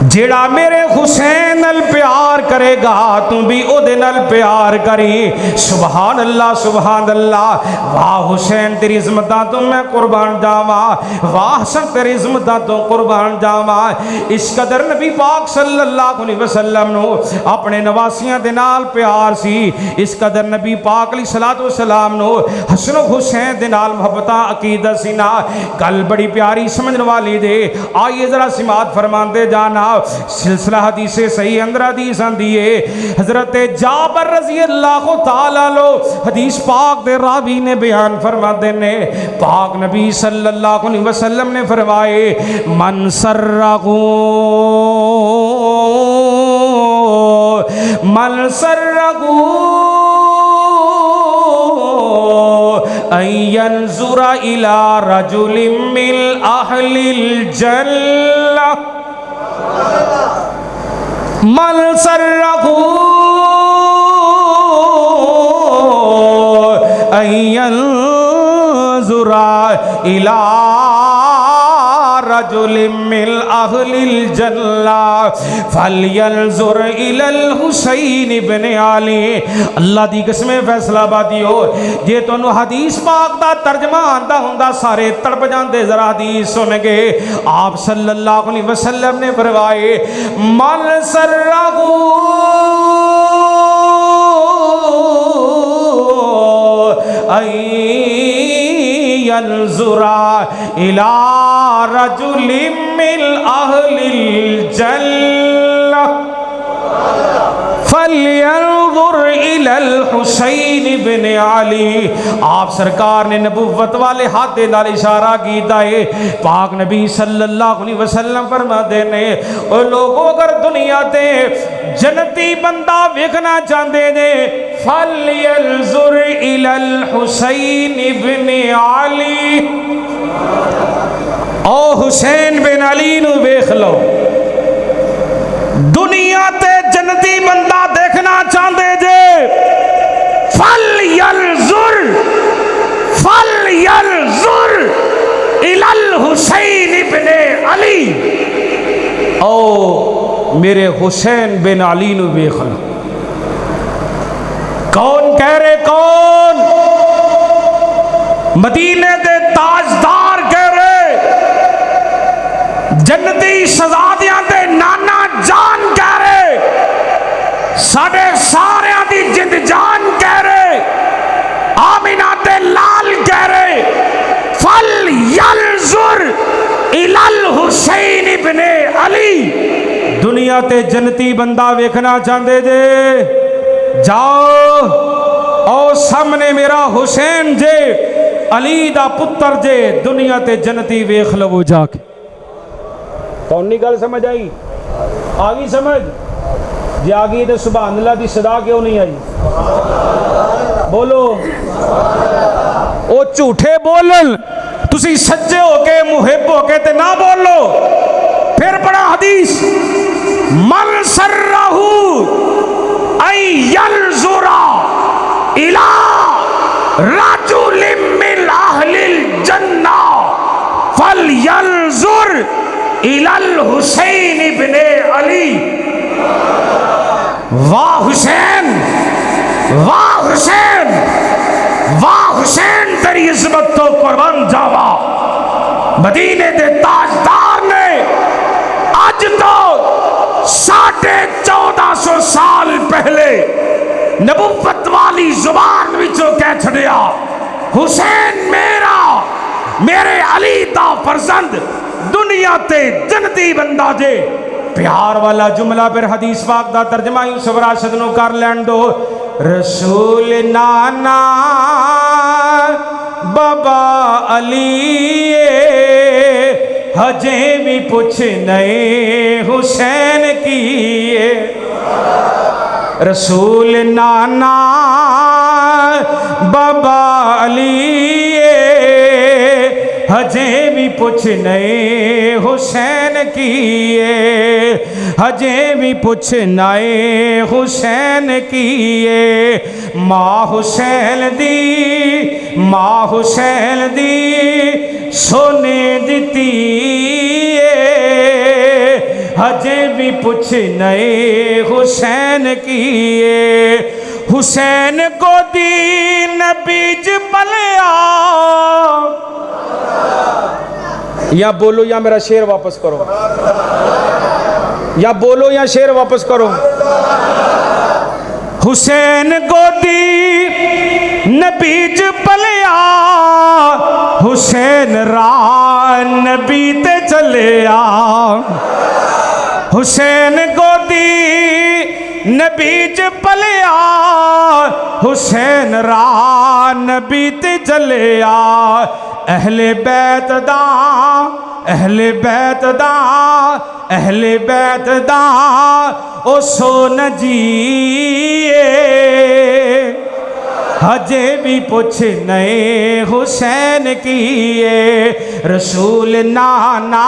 जेड़ा मेरे हुसैन नाल प्यार करेगा, तू भी ओदे नाल प्यार करी। सुभान अल्लाह सुभान अल्लाह। वाह हुसैन तेरी इज़्ज़तां तो मैं कुर्बान जावा, वाह हसन तेरी इज़्ज़तां तो कुर्बान जावा। इस कदर नबी पाक सल्लल्लाहु अलैहि वसल्लम नो अपने नवासियां दे नाल प्यार सी, इस कदर नबी पाक अलैहिस्सलातु वस्सलाम नो हसन हुसैन दे नाल मुहब्बतां अकीदत सी ना। गल बड़ी प्यारी समझने वाली दे, आइए जरा सिमात फरमाते जाना। सिलसिला हदीसे सही अंदर हदीस आंदी है, हजरत जाबर रज़ी अल्लाह तआला लो हदीस पाक दे रावी ने बयान फरमाते ने, पाक नबी सल्लल्लाहु अलैहि वसल्लम ने फरमाए, मन सर्रहु अय्यंजुरा इला रजुलिम मिन अहलिल जन्नह, मन सर्रहु अय्यंजुरा इला रजुलिम मिन अहलिल जन्नह फलयंजुर इलल हुसैन इब्न अली। अल्लाह दी कसम फैसला बादियो, जे तुहानू हदीस पाक दा तर्जमा आंदा हुंदा सारे तड़प जांदे। जरा हदीस सुन के आप सल्लल्लाहु अलैहि वसल्लम ने फरमाए, मन सर्रहु अय्यंजुरा इला रजुलिम मिन अहलिल जन्नह फलयंजुर इलल हुसैन इब्न अली। आप सरकार ने नबुव्वत वाले हाथ दे नाल इशारा कीता है। पाक नबी सल्लल्लाहु अलैहि वसल्लम फरमाते ने, ओ लोगों अगर दुनिया ते जन्नती बंदा वेखना चाहते ने, फलयंजुर इलल हुसैन इब्न अली। ओ हुसैन बिन अली नू वेख लो। दुनिया ते जन्नती बंदा देखना चाहते जे, फलयंजुर इलल हुसैन इब्न अली। ओ मेरे हुसैन बिन अली नू वेख लो। कौन कह रहे, कौन? मदीने दे ताजदार कह रहे, जन्नती शहजादियां दे नाना जान कह रहे, साडे सारियां दी जिंद जान कह रहे, आमिना दे लाल कह रहे, फलयंजुर इलल हुसैन इब्न अली। दुनिया ते जन्नती बंदा वेखना चाहते जे, जाओ और सामने मेरा हुसैन जे, अली दा पुत्र जे, दुनिया ते जन्नती वेख लवो जाके। कौन नी गल समझ आई? आ गई समझ? जे आ गई तो सुभान अल्लाह दी सदा क्यों नहीं आई? बोलो। ओ झूठे बोलन, तुसी सच्चे होके मुहिब होके ते ना बोलो। फिर बड़ा हदीस, मन सर्रहु अय्यंजुरा इला रजुलिम मिन अहलिल जन्नह फलयंजुर इलल हुसैन इब्ने अली। वाह हुसैन, वाह हुसैन, वाह हुसैन, तेरी इज्जत तो कुर्बान जावा। मदीने दे ताजदार ने अज तो 1450 साल पहले नबुव्वत वाली जुबान विचों कह छड़िया, हुसैन मेरा, मेरे अली दा फरजंद, दुनिया ते जन्नती बंदा जे। प्यार वाला जुमला फिर हदीस पाक दा तर्जमा यूं सवराशद नु कर लैन दो। रसूल नाना बाबा अली हजे भी पुछ नए हुसैन की। रसूल नाना बाबा अली हजे भी पुछ नए हुसैन किए, हजे भी पुछ नए हुसैन किए। माँ हुसैन दी, माँ हुसैन दी सोने दिती, हजे भी पुछ नए हुसैन किए। हुसैन को दीन बीज पलिया। या बोलो या मेरा शेर वापस करो, या बोलो या शेर वापस करो। हुसैन गोदी नबीज पलिया, हुसैन रान नबी ते चलिया। हुसैन गोदी नबीज पलिया, हुसैन रान नबी ते चलिया। अहले बैत दा, अहले बैत दा, अहले बैत दा ओ सोन जीए, हजे भी पुछ नए हुसैन किए। रसूल नाना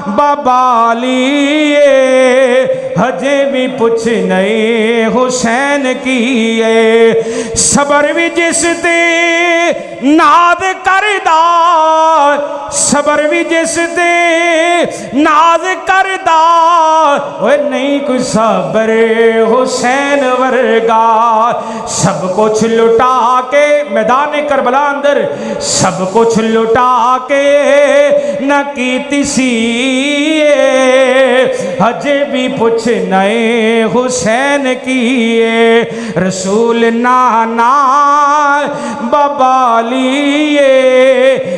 बबालिए, हजे भी पुछ नए हुसैन किए। सबर भी जिस ते नाद करदा, सबर भी जिस ते नाज करदा, ओए नहीं कोई सबर हुसैन वर्गा। सब कुछ लुटा के मैदान करबला अंदर, सब कुछ लुटा के न कीती सी, हजे भी पुछ नए हुसैन किए। रसूल नाना बबालिए,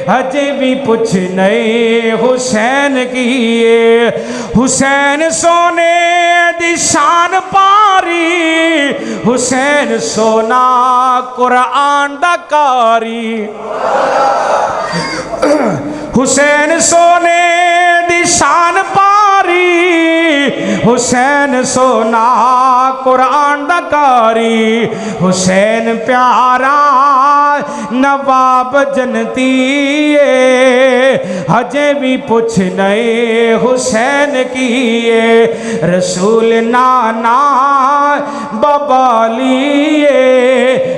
हजे भी पुछ नए हुसैन किए। हुसैन सोने दी शान पारी, हुसैन सोना कुरान दा कारी। हुसैन सोने दी शान पारी, हुसैन सोना कुरान दा कारी। हुसैन प्यारा नवाब जनती, हजे भी पुछ नए हुसैन किए। रसूल नाना बबालिए,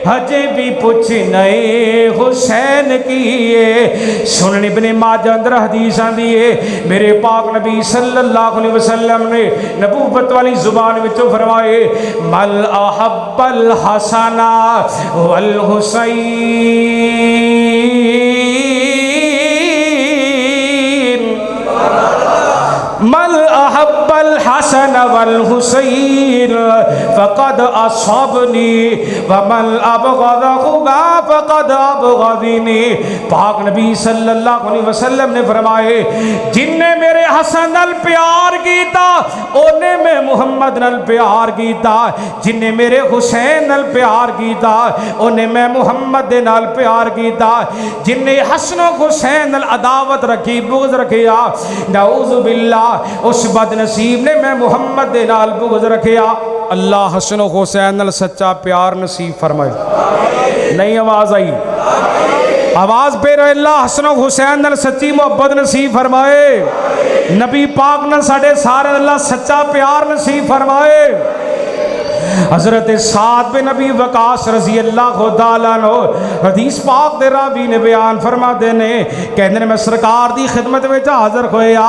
हजे भी पुछ नए हुसैन किए। सुनन इब्ने माजा अंदर हदीस आंदी है, मेरे पाक नबी सल्लल्लाहु अलैहि वसल्लम ने नबूवत वाली जुबान विचों फरमाए, मल अहब्बल हसना वल हुसैन, मल अहब्बल हसन वल हुसैन फ़क़द असबनी वमल अबग़दहुमा फ़क़द अबग़दनी। पाक नबी सल्लल्लाहु अलैहि वसल्लम ने फरमाए, जिन्ने मेरे हसन नाल प्यार कीता ओने मैं मुहम्मद नाल प्यार कीता, जिन्ने मेरे हुसैन नाल प्यार कीता ओने मैं मुहम्मद दे नाल प्यार कीता। जिन्ने हसन हुसैन नाल अदावत रखी, बुग़्ज़ रखिया, नऊज़ु बिल्लाह, उस बदनसीब ने मैं मुहम्मद दे नाल बुग़्ज़ रखिया। अल्लाह हसन हुसैन नाल सच्चा प्यार नसीब फरमाए। नहीं आवाज़ आई, आवाज़ पे रहे। अल्लाह हसन हुसैन नाल सच्ची मोहब्बत नसीब फरमाए। नबी पाक नाल साडे सारे अल्लाह सच्चा प्यार नसीब फरमाए। हजरत साद बिन नबी वकास रजी अल्लाह तआला अन्हु हदीस पाक दे रावी ने बयान फरमाते ने कहंदे ने मैं सरकार दी खिदमत विच हाजिर होया,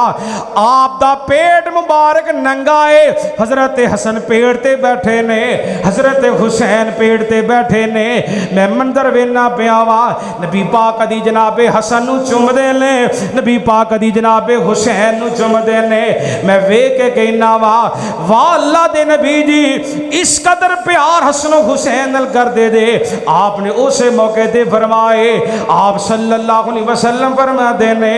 आप दा पेट मुबारक नंगा है, हजरत हसन पेड़ ते बैठे ने, हजरत हुसैन पेड़ ते बैठे ने, मैं मंदर वेना पिया वा, नबी पाक कदी जनाबे हसन नू चुमदे ने, नबी पाक कदी जनाबे हुसैन नू चुमदे ने, मैं वेख के कहना वा वाह अल्लाह दे नबी जी इस कदर प्यार हसन हुसैन नाल कर दे दे। आपने उस मौके ते फरमाए, आप सल्लल्लाहु अलैहि वसल्लम फरमाते ने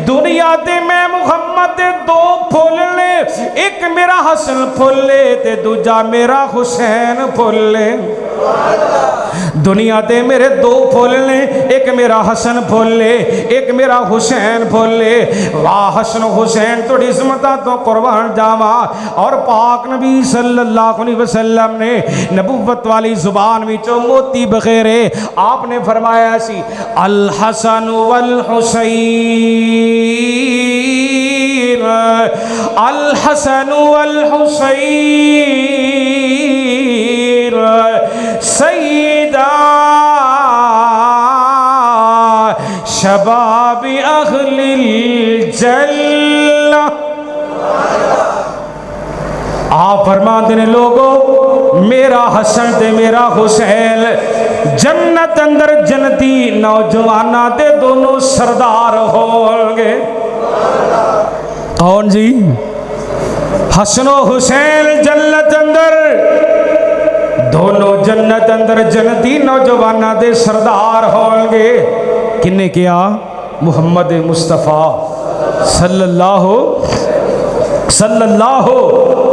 दुनिया ते मैं मुहम्मद दे दो फुल ने, एक मेरा हसन फुल है ते दूजा मेरा हुसैन फुल है। दुनिया ते मेरे दो फुल ने, एक मेरा हसन फुल है, एक मेरा हुसैन फुल है। वाह हसन हुसैन थोड़ी इस्मता तो कुर्बान जावा। और पाक नबी सल्लल्लाहु अलैहि वसल्लम ने नबुव्वत वाली जुबान विचों मोती बखेरे, आपने फरमाया सी अल हसन वल हुसैन, अल हसन वल हुसैन सईदा शबाबी अहलिल जन्नह। आप फरमाते ने लोगों मेरा हसन ते मेरा हुसैन जन्नत अंदर जन्नती नौजवाना ते दोनों सरदार होंगे। कौन जी? हसनो हुसैन जन्नत अंदर, दोनों जन्नत अंदर जन्नती नौजवाना दे सरदार होंगे। किन्ने किया? मुहम्मद मुस्तफ़ा सल्लल्लाहु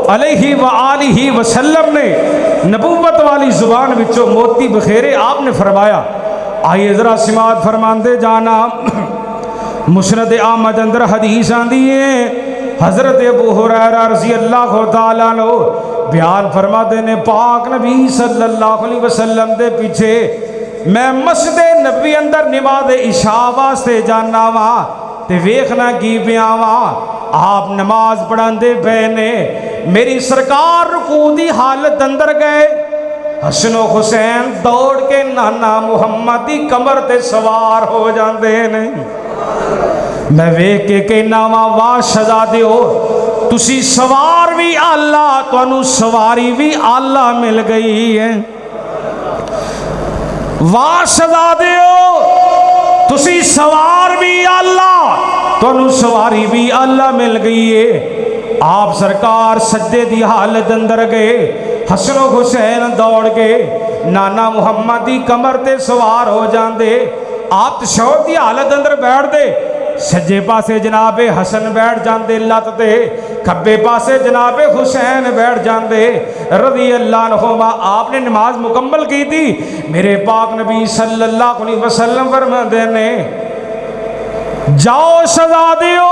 अलैहि व आलिहि वसल्लम ने नबूवत वाली जुबान विचों मोती बखेरे। आपने फरमाया आइए जरा सिमात फरमाते जाना। मुस्नद अहमद अंदर हदीस आंदी है, हजरत अबू हुरैरा रज़ी अल्लाह तआला अन्हु बयान फरमाते ने पाक नबी सल्लल्लाहु अलैहि वसल्लम दे पीछे मैं मस्जिद नबी अंदर नमाज इशा वास्ते जाना वा ते वेखना की पिया वा आप नमाज पढ़ाते पे ने, मेरी सरकार रुकू दी हालत अंदर गए, हसनो हुसैन दौड़ के नाना मुहम्मद की कमर ते सवार हो जाते ने। मैं वेख के कहना वा वाह शहजादियो तुसी सवार भी आला, तुहानू सवारी भी आला मिल गई है। वाह शहजादियो तुसी सवार भी आला, तुहानू सवारी भी आला मिल गई है। आप सरकार सज्जे दी हालत अंदर गए, हसनो हुसैन दौड़ के नाना मुहम्मद की कमर ते सवार हो जाते। आप तशहुद की हालत अंदर बैठ दे, सज्जे पासे जनाबे हसन बैठ जाते लत ते, खब्बे पासे जनाबे हुसैन बैठ जाते रज़ी अल्लाह अन्हुमा। आपने नमाज मुकम्मल की थी, मेरे पाक नबी सल्लल्लाहु अलैहि वसल्लम फरमाते ने जाओ शहजादियो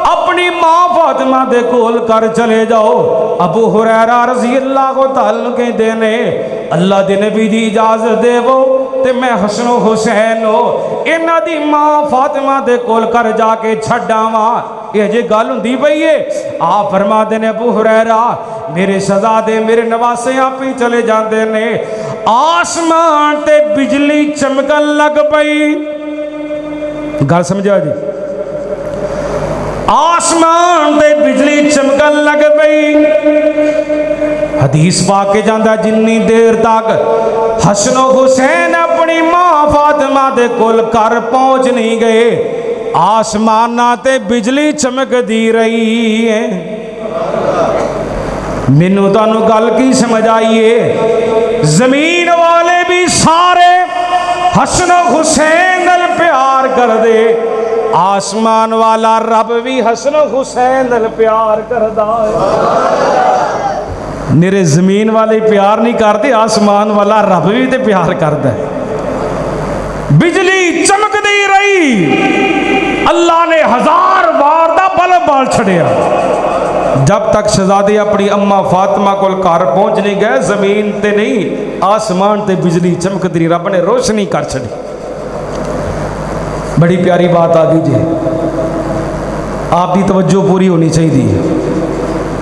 अपनी मां फातिमा दे कोल कर चले जाओ। अबू हुरैरा रज़ी अल्लाह तआला कहते ने अल्लाह दे नबी दी इजाजत देवो ते मैं हसन हुसैन हो इन्हां दी मां फातिमा दे कोल कर जाके छड्ड आवां। ये जे गल हुंदी पई है। आप फरमाते ने अबू हुरैरा मेरे शहजादे मेरे नवासे आप ही चले जाते ने। आसमान ते बिजली चमकन लग पई। गल समझा जी? आसमान ते बिजली चमकन लग पई। हदीस पाके जाता जिन्नी देर तक हसनो हुसैन अपनी मां फातिमा दे कोल कर पहुंच नहीं गए, आसमाना ते बिजली चमकदी रही है। मैनू तुहानू गल की समझ आई है? जमीन वाले भी सारे हसनो हुसैन नाल प्यार कर दे, आसमान वाला रब भी हसनो हुसैन नाल प्यार करदा है। मेरे जमीन वाले प्यार नहीं करते, आसमान वाला रब भी तो प्यार करता है। बिजली चमकदी रही, अल्लाह ने 1000 बार दा बल्ब बाल छड़िया जब तक शहजादे अपनी अम्मा फातिमा कोल घर पहुंच नहीं गए। जमीन ते नहीं आसमान ते बिजली चमकदी रही, रब ने रोशनी कर छड़ी। बड़ी प्यारी बात आ गई जी, आपकी तवज्जो पूरी होनी चाहिए।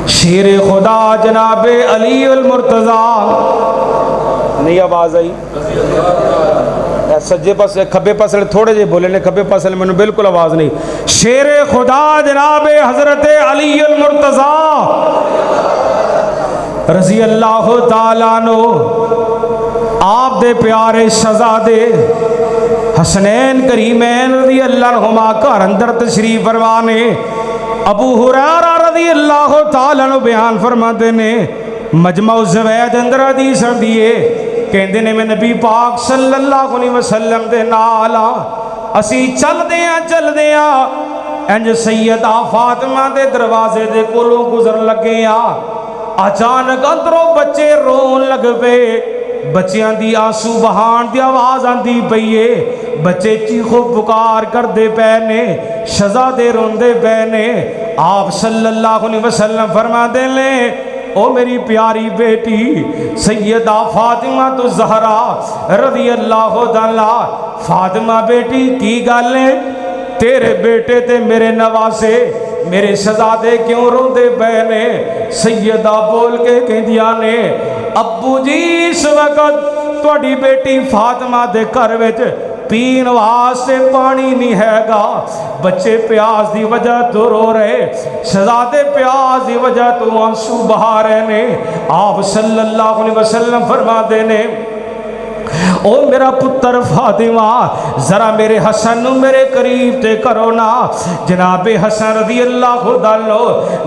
शेर खुदा जनाब अली अल मुर्तज़ा, नहीं आवाज़ आई? सज्जे पास खब्बे पास थोड़े जे बोले ने, खब्बे पास मैंने बिल्कुल आवाज़ नहीं। शेर खुदा जनाब हज़रत अली अल मुर्तज़ा रज़ी अल्लाह ताला अन्हु, आप दे प्यारे शहज़ादे हसनैन करीमैन रज़ी अल्लाह अन्हुमा घर अंदर तशरीफ फरमा ने। अबू हुरैरा रज़ी अल्लाह ताला अन्हु बयान फरमाते ने, मजमा ज़वैद अंदर हदीस आंदी है, कहते ने मैं नबी पाक सल्लल्लाहु अलैहि वसल्लम दे नाल असी चलदे आ इंज सैयदा फातिमा दे दरवाजे दे कोलों गुजर लगे आ। अचानक अंदरों बच्चे रोन लग पे, बच्चियां दी आंसू बहान दी आवाज आंदी पई है, बच्चे चीखो पुकार करदे पे ने, शहज़ादे रोंदे पे ने। आप सल्लल्लाहु अलैहि वसल्लम फरमाते ने, ओ मेरी प्यारी बेटी सैयदा फातिमा तो ज़हरा रज़ी अल्लाह ताला, फातिमा बेटी की गल है, तेरे बेटे ते मेरे नवासे मेरे शहज़ादे क्यों रोंदे पे ने? सैयदा बोल के कहदियां ने, अब्बू जी इस वक्त तुहाडी बेटी फातिमा दे घर विच पीन वास्ते पानी नहीं हैगा, बच्चे प्यास की वजह तो रो रहे, शहज़ादे प्यास की वजह तो आंसू बहा रहे ने। आप सल्लल्लाहु अलैहि वसल्लम फरमाते ने, ओ मेरा पुत्र फातिमा जरा मेरे हसन मेरे करीब ते करो ना। जनाबे हसन रज़ी अल्लाह ताला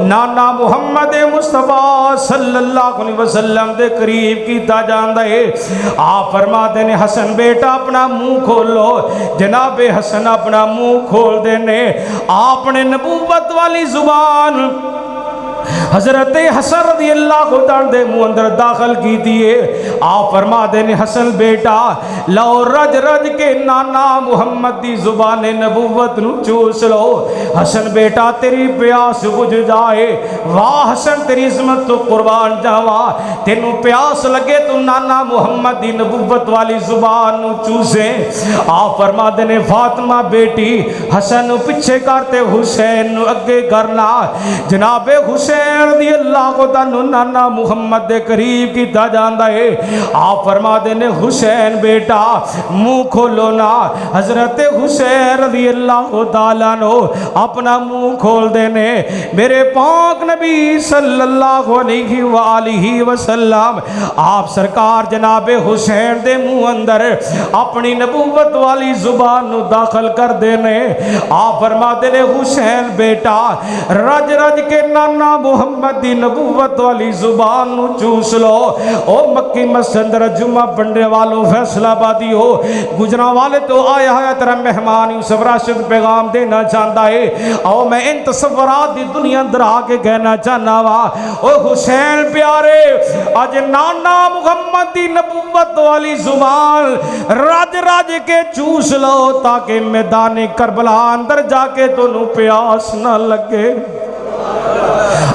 नाना मुहम्मद मुस्तफा सल्लल्लाहु अलैहि वसल्लम दे करीब कीता जांदा है। आप फरमाते ने, हसन बेटा अपना मुंह खोलो। जनाबे हसन अपना मुंह खोल देने, आपने नबूवत वाली जुबान हजरत हसन रज़ी अल्लाह ताला दे मुंह अंदर दाखिल की दिए। आप फरमाते ने, हसन बेटा लो रज रज के नाना मुहम्मद दी जुबान नबूवत नू चूस लो। हसन बेटा तेरी प्यास बुझ जाए, वाह हसन तेरी इज़्ज़त तो कुर्बान जावा, तेनू प्यास लगे तू नाना मुहम्मद दी नबूवत वाली जुबान नू चूसे। आप फरमाते ने, फातिमा बेटी हसन नू पीछे करते हुसैन नू अगे करना। जनाबे हुसैन रज़ी अल्लाह ताला नाना मुहम्मद दे करीब कीता जांदा है। आप फरमाते ने, हुसैन बेटा मुंह खोलो ना। हजरत हुसैन रज़ी अल्लाह ताला नो अपना मुंह खोल देने। मेरे पाक नबी सल्लल्लाहु अलैहि वसल्लम आप सरकार जनाबे हुसैन दे मुंह अंदर अपनी नबूवत वाली जुबान नु दाखिल कर देने। आप फरमाते ने, हुसैन बेटा रज रज के नाना मुहम्मद दी नबूवत वाली जुबान नु चूस लो। ओ मक्की मस्जिद जुम्मा बनने वालों, फैसलाबादी हो, गुजरा वाले तो आया है तेरा मेहमान यूसुफ राशिद पैगाम देना चाहता है। आओ मैं इन तस्वरात दी दुनिया अंदर आके कहना चाहना वा, ओ हुसैन प्यारे आज नाना मुहम्मद दी नबूवत वाली जुबान रज रज के चूस लो, ताकि मैदान करबला अंदर जाके तोनू प्यास ना लगे।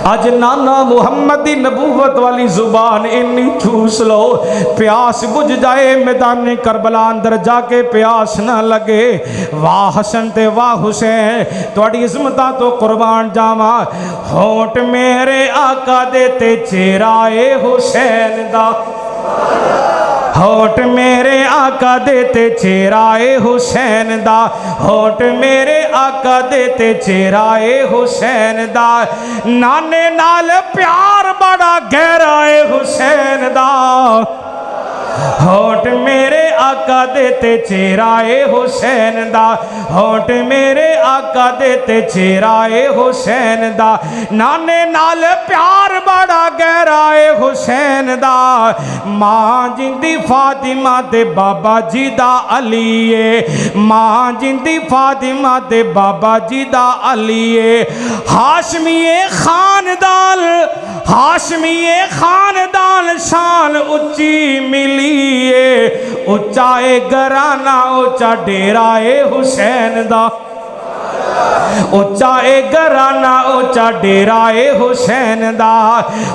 आज नाना मुहम्मद दी नबूवत वाली जुबान इन्नी चूस लो, प्यास बुझ जाए, मैदान करबला अंदर जाके प्यास ना लगे। वाह हसन ते वाह हुसैन तुहाडी इज़्ज़तां तो कुर्बान जावा। होंठ मेरे आका दे ते चेहरा ए हुसैन दा, होंठ मेरे आका देते चेहरा ए हुसैन दा, होंठ मेरे आका देते चेहरा ए हुसैन दा, नाने नाल प्यार बड़ा गहरा ए हुसैन दा। होंठ मेरे आका देते चेहरा ए हुसैन दा, होंठ मेरे आका देते चेहरा ए हुसैन दा, नाने नाल प्यार बड़ा गहरा ए हुसैन दा। मां जिंदी फातिमा ते बाबा जी दा अली ए, मां जिंदी फातिमा ते बाबा जी दा अली ए। हाशमीए खानदान, हाशमीए खानदान शान उच्ची मिली ए, उच्चा ए घराना उच्चा डेरा ए हुसैन दा। उच्चा ए घराना उच्चा डेरा ए हुसैन दा,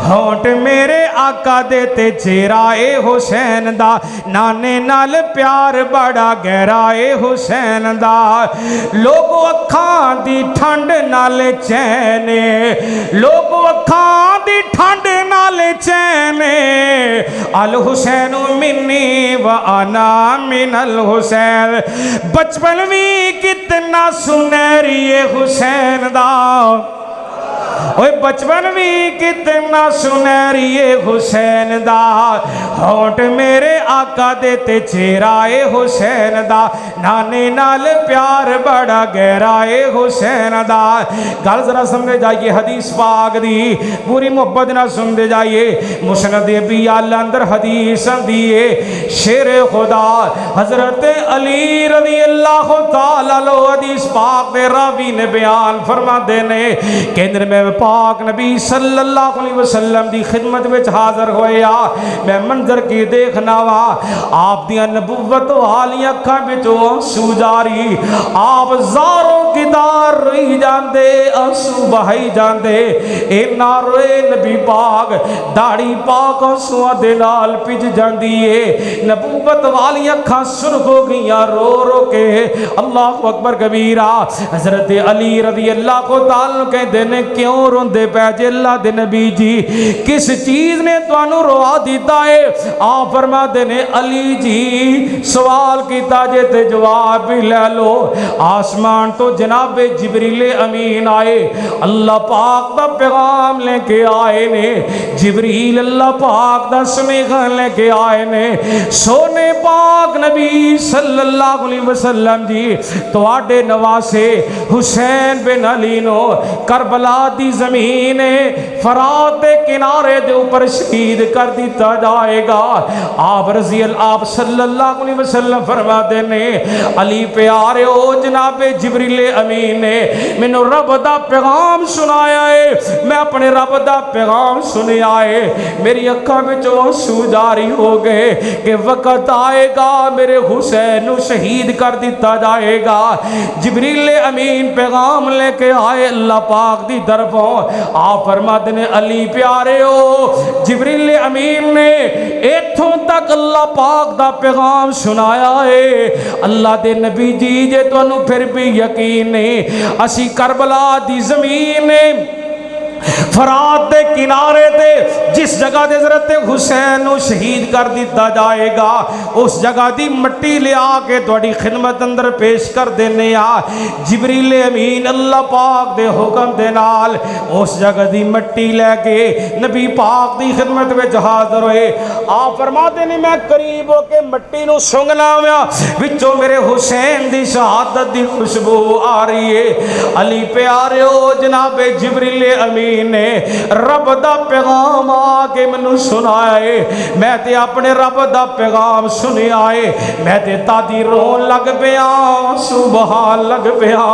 होंठ मेरे आका दे ते चेहरा ए हुसैन दा, नाने नाल प्यार बड़ा गहरा ए हुसैन दा। लोग अखां दी ठंड नाल चैन, लोग अखां दी ठंड नाल चैन, अल हुसैन मिन्नी व अना मिनल हुसैन। बचपन भी कितना सुनहरी हुसैन दा, ओए बचपन भी कितना सुनहरी हुसैन दा, होंठ मेरे आका दे ते चेहरा ए हुसैन दा, नाने नाल प्यार बड़ा गहरा ए हुसैन दा। गल जरा समझे जाइए हदीस पाक दी, पूरी मोहब्बत ना सुनते जाइए। मुस्नद अबी आला अंदर हदीस आंदी है, शेर खुदा हजरत अली रज़ी अल्लाह तआला लो हदीस पाक दे रावी ने बयान फरमाते ने, केंद्र में पाक नबी सल्लल्लाहु अलैहि वसल्लम दी खिदमत विच हाज़र होया। मैं मंजर की देखना वा, आप दी नबुव्वत वाली अखां विचों आंसू जारी, आप ज़ारों किदार रोई जांदे, आंसू बहाई जांदे। इन्ना रोए नबी पाक, दाढ़ी पाक आंसुआं दे नाल भिज जांदी है, नबुव्वत वाली अखां सुर्ख हो गईयां रो रो के। अल्लाहु अकबर कबीरा। हज़रत अली रज़ी अल्लाह तआला कहते ने, क्यों रोंदे पै जे अल्लाह दे नबी जी, किस चीज ने तुहानू रोआ दिता है? आप फरमाते ने, अली जी सवाल किया जे ते जवाब भी ले लो। आसमान तो जनाबे जिबरील अमीन आए, अल्लाह पाक दा पैगाम लेके आए ने। जिबरील अल्लाह पाक दा सुनेहा लेके आए ने। सोने पाक नबी सल्लल्लाहु अलैहि वसल्लम जी तुहाडे नवासे हुसैन बिन अली नो करबला दी जमीन फरात के किनारे दे ऊपर शहीद कर दिता जाएगा। आप रज़ी आप सल्लल्लाहु अलैहि वसल्लम फरमाते ने, अली प्यारे ओ जनाबे जिबरील अमीन ने मैनू रब दा पैगाम सुनाया है, मैं अपने रब दा पैगाम सुनिया है। मेरी अखां विचों आंसू जारी हो गए कि वक्त आएगा मेरे हुसैन नू शहीद कर दिता जाएगा। जिबरील अमीन पैगाम लेके आए अल्लाह पाक दी तरफों। आप फरमाते ने, अली प्यारे हो जिबरील अमीन ने इथों तक अल्लाह पाक दा पैगाम सुनाया है। अल्लाह दे नबी जी जे तुहानू फिर भी यकीन नहीं, असी करबला दी जमीन फरात के किनारे ते जिस जगह दे हज़रत हुसैन नू शहीद कर दिता जाएगा, उस जगह दी मट्टी लिया के तुहाडी खिदमत अंदर पेश कर देने आ। जिबरील अमीन अल्लाह पाक दे हुक्म दे नाल उस जगह दी मट्टी लैके नबी पाक दी खिदमत में हाज़र होए। आप फरमाते ने, मैं करीब होके मट्टी नू सुंघना वा, विचों मेरे हुसैन दी शहादत दी खुशबू आ रही है। अली प्यारे हो जनाबे जिबरील अमीन ने रब दा पैगाम आके मैनू सुनाया है। मैं ते अपने रब दा पैगाम सुनिया है, मैं ते तादी रोन लग पिया, सुबहान लग पिया।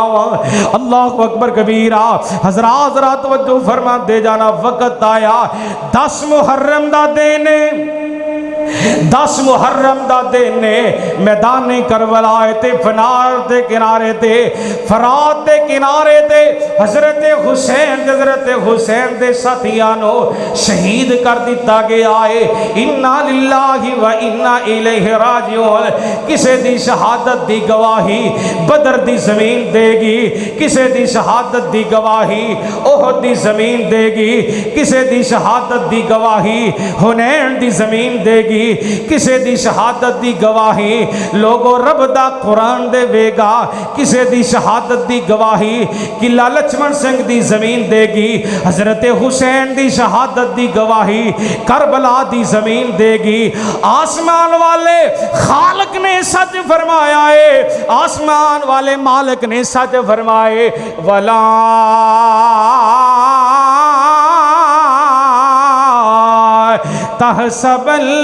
अल्लाहु अकबर कबीरा। हज़रात ज़रा तवज्जो फरमा दे जाना, वक्त आया 10 मुहर्रम दा दिन, 10 मुहर्रम दा दिन मैदान करबला ते फनार दे किनारे ते फरात दे किनारे ते हज़रत हुसैन दे साथियां नो शहीद कर दिता गया है। इन्ना लिल्लाहि व इन्ना इलैहि राजिऊन। किसे दी शहादत दी गवाही बदर दी जमीन देगी, किसे दी शहादत दी गवाही ओहद दी जमीन देगी, किसे दी शहादत दी गवाही हुनैन दी जमीन देगी, किसे दी शहादत दी गवाही लोगों रब दा कुरान देवेगा, किसे दी शहादत दी गवाही किला लक्ष्मण सिंह दी जमीन देगी, हजरत हुसैन दी शहादत दी गवाही करबला दी जमीन देगी। आसमान वाले खालिक ने सच फरमाया है, आसमान वाले मालिक ने सच फरमाए, वला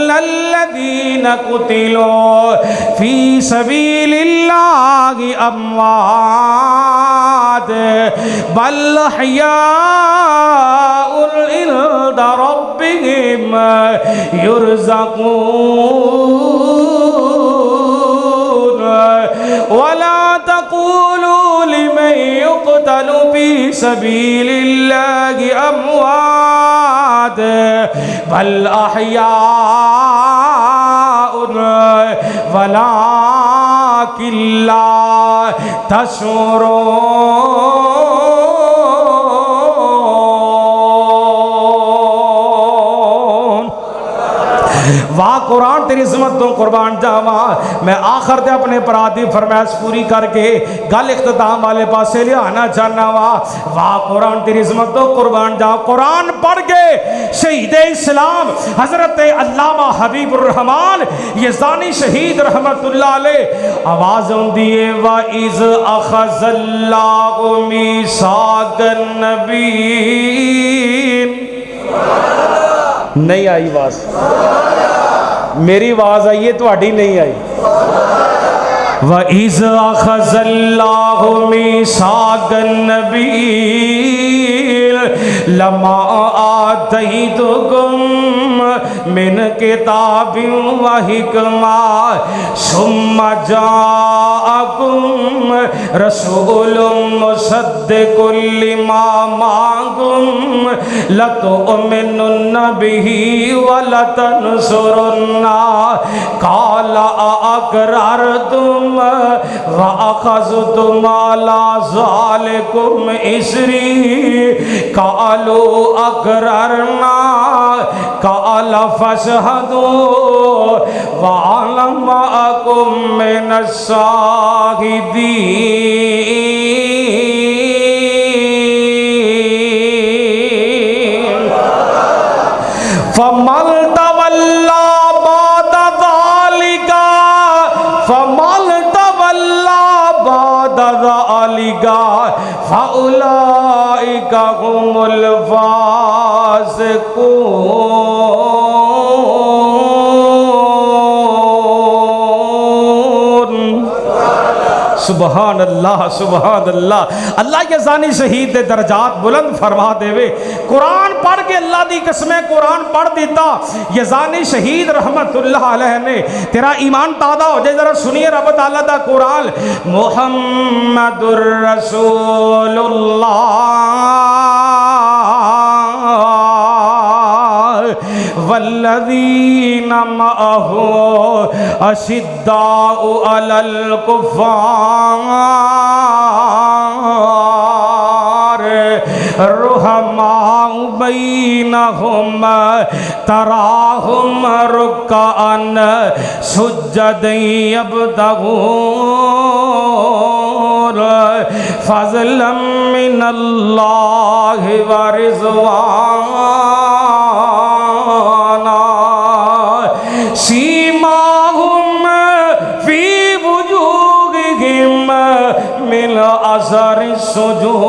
तहसबल्लज़ीना कुतिलू फी सबीलिल्लाहि अम्वात बल अहयाउन इंदा रब्बिहिम युरज़क़ून वला तक़ूलू लिमन सबीलिल्लाहि अमवात बल अहयाउन वलाकिन ला तशऊरून। वाह कुरान तेरी इज़्ज़त तो कुर्बान जावा। मैं आखिर ते अपने पराधी फरमाइश पूरी करके गल इख्तिताम वाले पासे ले आना चाहना वाह कुरान तेरी इज़्ज़त तो कुर्बान जावा। कुरान पढ़ के शहीद इस्लाम हजरत अल्लामा हबीबुर रहमान यज़ानी शहीद रहमतुल्लाह अलैह आवाज़ होंदी है व इज़ अख़ज़ल्लाहु मीसाक़न नबीय्यीन। नहीं आई आवाज़, मेरी आवाज़ आई है, तुम्हारी नहीं आई। व इज़ अख़ज़ल्लाहु मीसाक़न नबीय्यीन लमा आतैतुकुम मिन किताबिन व हिकमा सुम्मा जाअकुम रसूलुम मुसद्दिकुल लिमा माअकुम लतु'मिनुन्ना बिही व लतंसुरुन्ना क़ाला अक़ररतुम व अख़ज़्तुम अला ज़ालिकुम इस्री क़ालू अक़ररना क़ाला फ़शहदू व अना मअकुम मिनश्शाहिदीन। फमल तवल्ला बाद ज़ालिका फमल तवल्ला बाद ज़ालिका फ़उलाइका हुमुल फ़ासिक़ून। सुबहान अल्लाह सुबहान अल्लाह। अल्लाह के ज़ानी शहीद दे दर्जात बुलंद फरमा देवे। कुरान पढ़ के अल्लाह दी कसमें कुरान पढ़ दिता यज़ानी शहीद रहमतुल्लाह अलैह ने। तेरा ईमान ताज़ा हो जाए, जरा सुनिए रब ताला दा कुरान। मुहम्मदुर रसूलुल्लाह वल्लज़ीना मअहु अशिद्दाउ अलल कुफ़्फ़ार रुहमाउ बैनहुम तराहुम रुक्अन सुज्जदन यब्तगून फ़ज़लन मिनल्लाहि व रिज़वाना सीमाहुम फी वुजूहिहिम मिन असरि सुजूद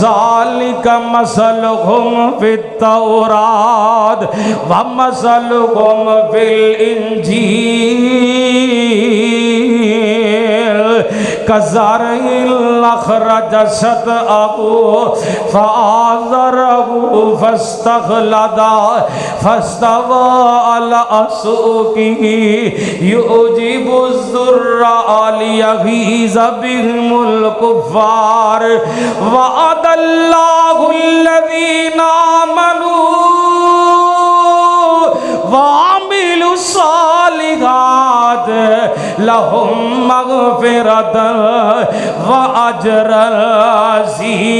ज़ालिका मसलुहुम फित्तौरात व मसलुहुम फिल इंजील कज़रइल अख़रज शतअहु फ़आज़रहु फ़स्तग़लज़ फ़स्तवा अला सूक़िही युजिबुज़्ज़ुर्रा लियग़ीज़ बिहिमुल कुफ़्फ़ार वअदल्लाहुल्लज़ीना आमनू वामिलुस्सालिहात लहुम मग़फ़िरतन व अजरन अज़ीमा।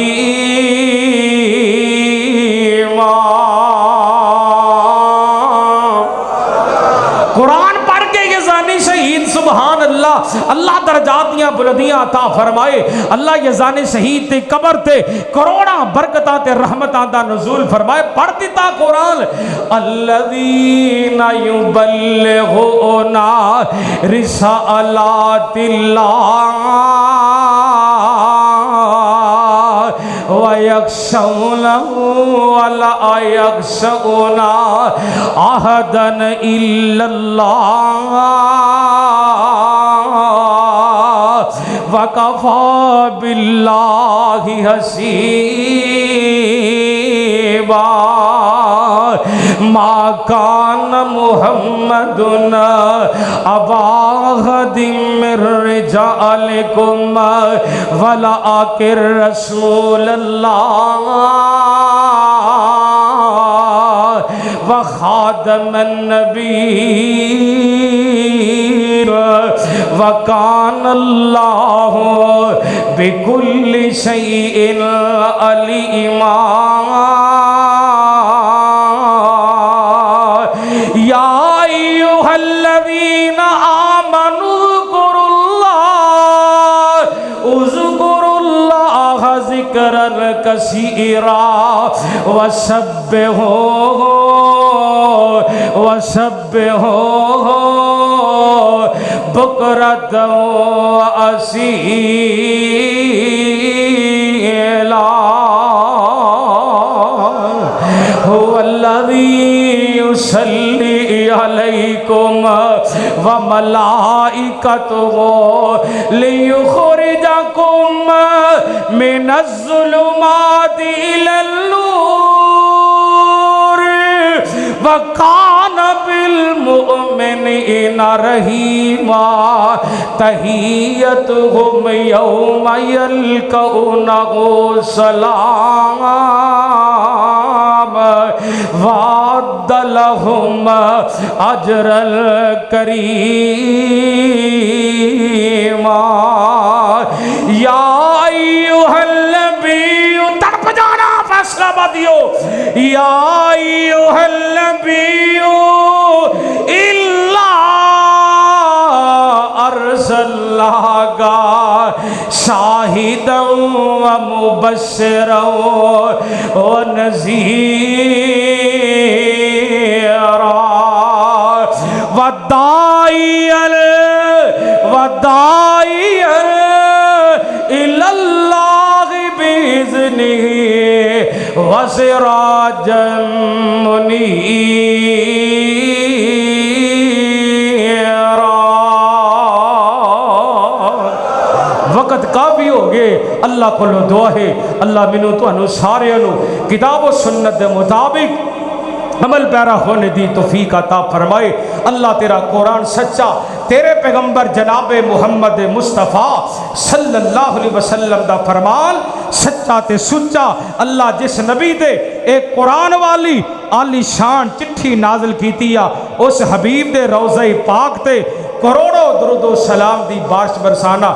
कुरान पढ़ के ये ज़ानी शहीद सुबहान अल्लाह अल्लाह दर्जात दियां बुलंदियां अता फरमाए। अल्लाह ये ज़ानी शहीद ते कबर ते करोड़ा बरकतां ते रहमतां दा नुज़ूल फरमाए। पढ़ दिता कुरान। अल्लज़ीना युबल्लिगूना रिसालातिल्लाह व यख़शौनहु व ला यख़शौना अहदन इल्लल्लाह वकफ़ा बिल्लाहि हसीबा। मा कान मुहम्मदुन अबा अहदिम मिर रिजालिकुम जालिकुम वला आकिर रसूलल्लाह व खादमन नबीर व कानल्लाहु बिकुल्लि शैइन अलीमा। या अय्युहल्लज़ीना आमनू उज़्कुरुल्लाह ज़िक्रन कसीरा वसब्बिहू बुकरतन व असीला। हुवल्लज़ी युसल्ली अलैकुम व मलाइकतुहु लियुखरिजकुम मिनज़्ज़ुलुमाति इलल नूर व कान बिल मुमिनीना रहीमा। तहियतुहुम यौम यल्क़ौनहु सलाम वअद्दलहुम अजरल करीमा। या अय्युहल नबिय्यु, तड़प जाना, फैसला मत दियो। या अय्युहल नबिय्यु इल्ला अरसलनाका शाहिदन व मुबश्शिरन व नज़ीरा व दाइयन इलल्लाहि बिइज़्निही व सिराजन मुनीरा। वक़्त काफ़ी हो गए। अल्लाह को दुआ है अल्लाह मैनू तुहानू सारियां नू किताब और सुन्नत के मुताबिक अमल पैरा होने दी तौफीक अता फरमाए। अल्लाह तेरा कुरान सच्चा, तेरे पैगंबर जनाबे मुहम्मद मुस्तफ़ा सल्लल्लाहु अलैहि वसल्लम दा फरमान सच्चा ते सुच्चा। अल्लाह जिस नबी दे एक कुरान वाली आली शान चिट्ठी नाज़िल कीती आ, उस हबीब दे रोज़े पाक ते करोड़ों दुरूद व सलाम दी बारिश बरसाना।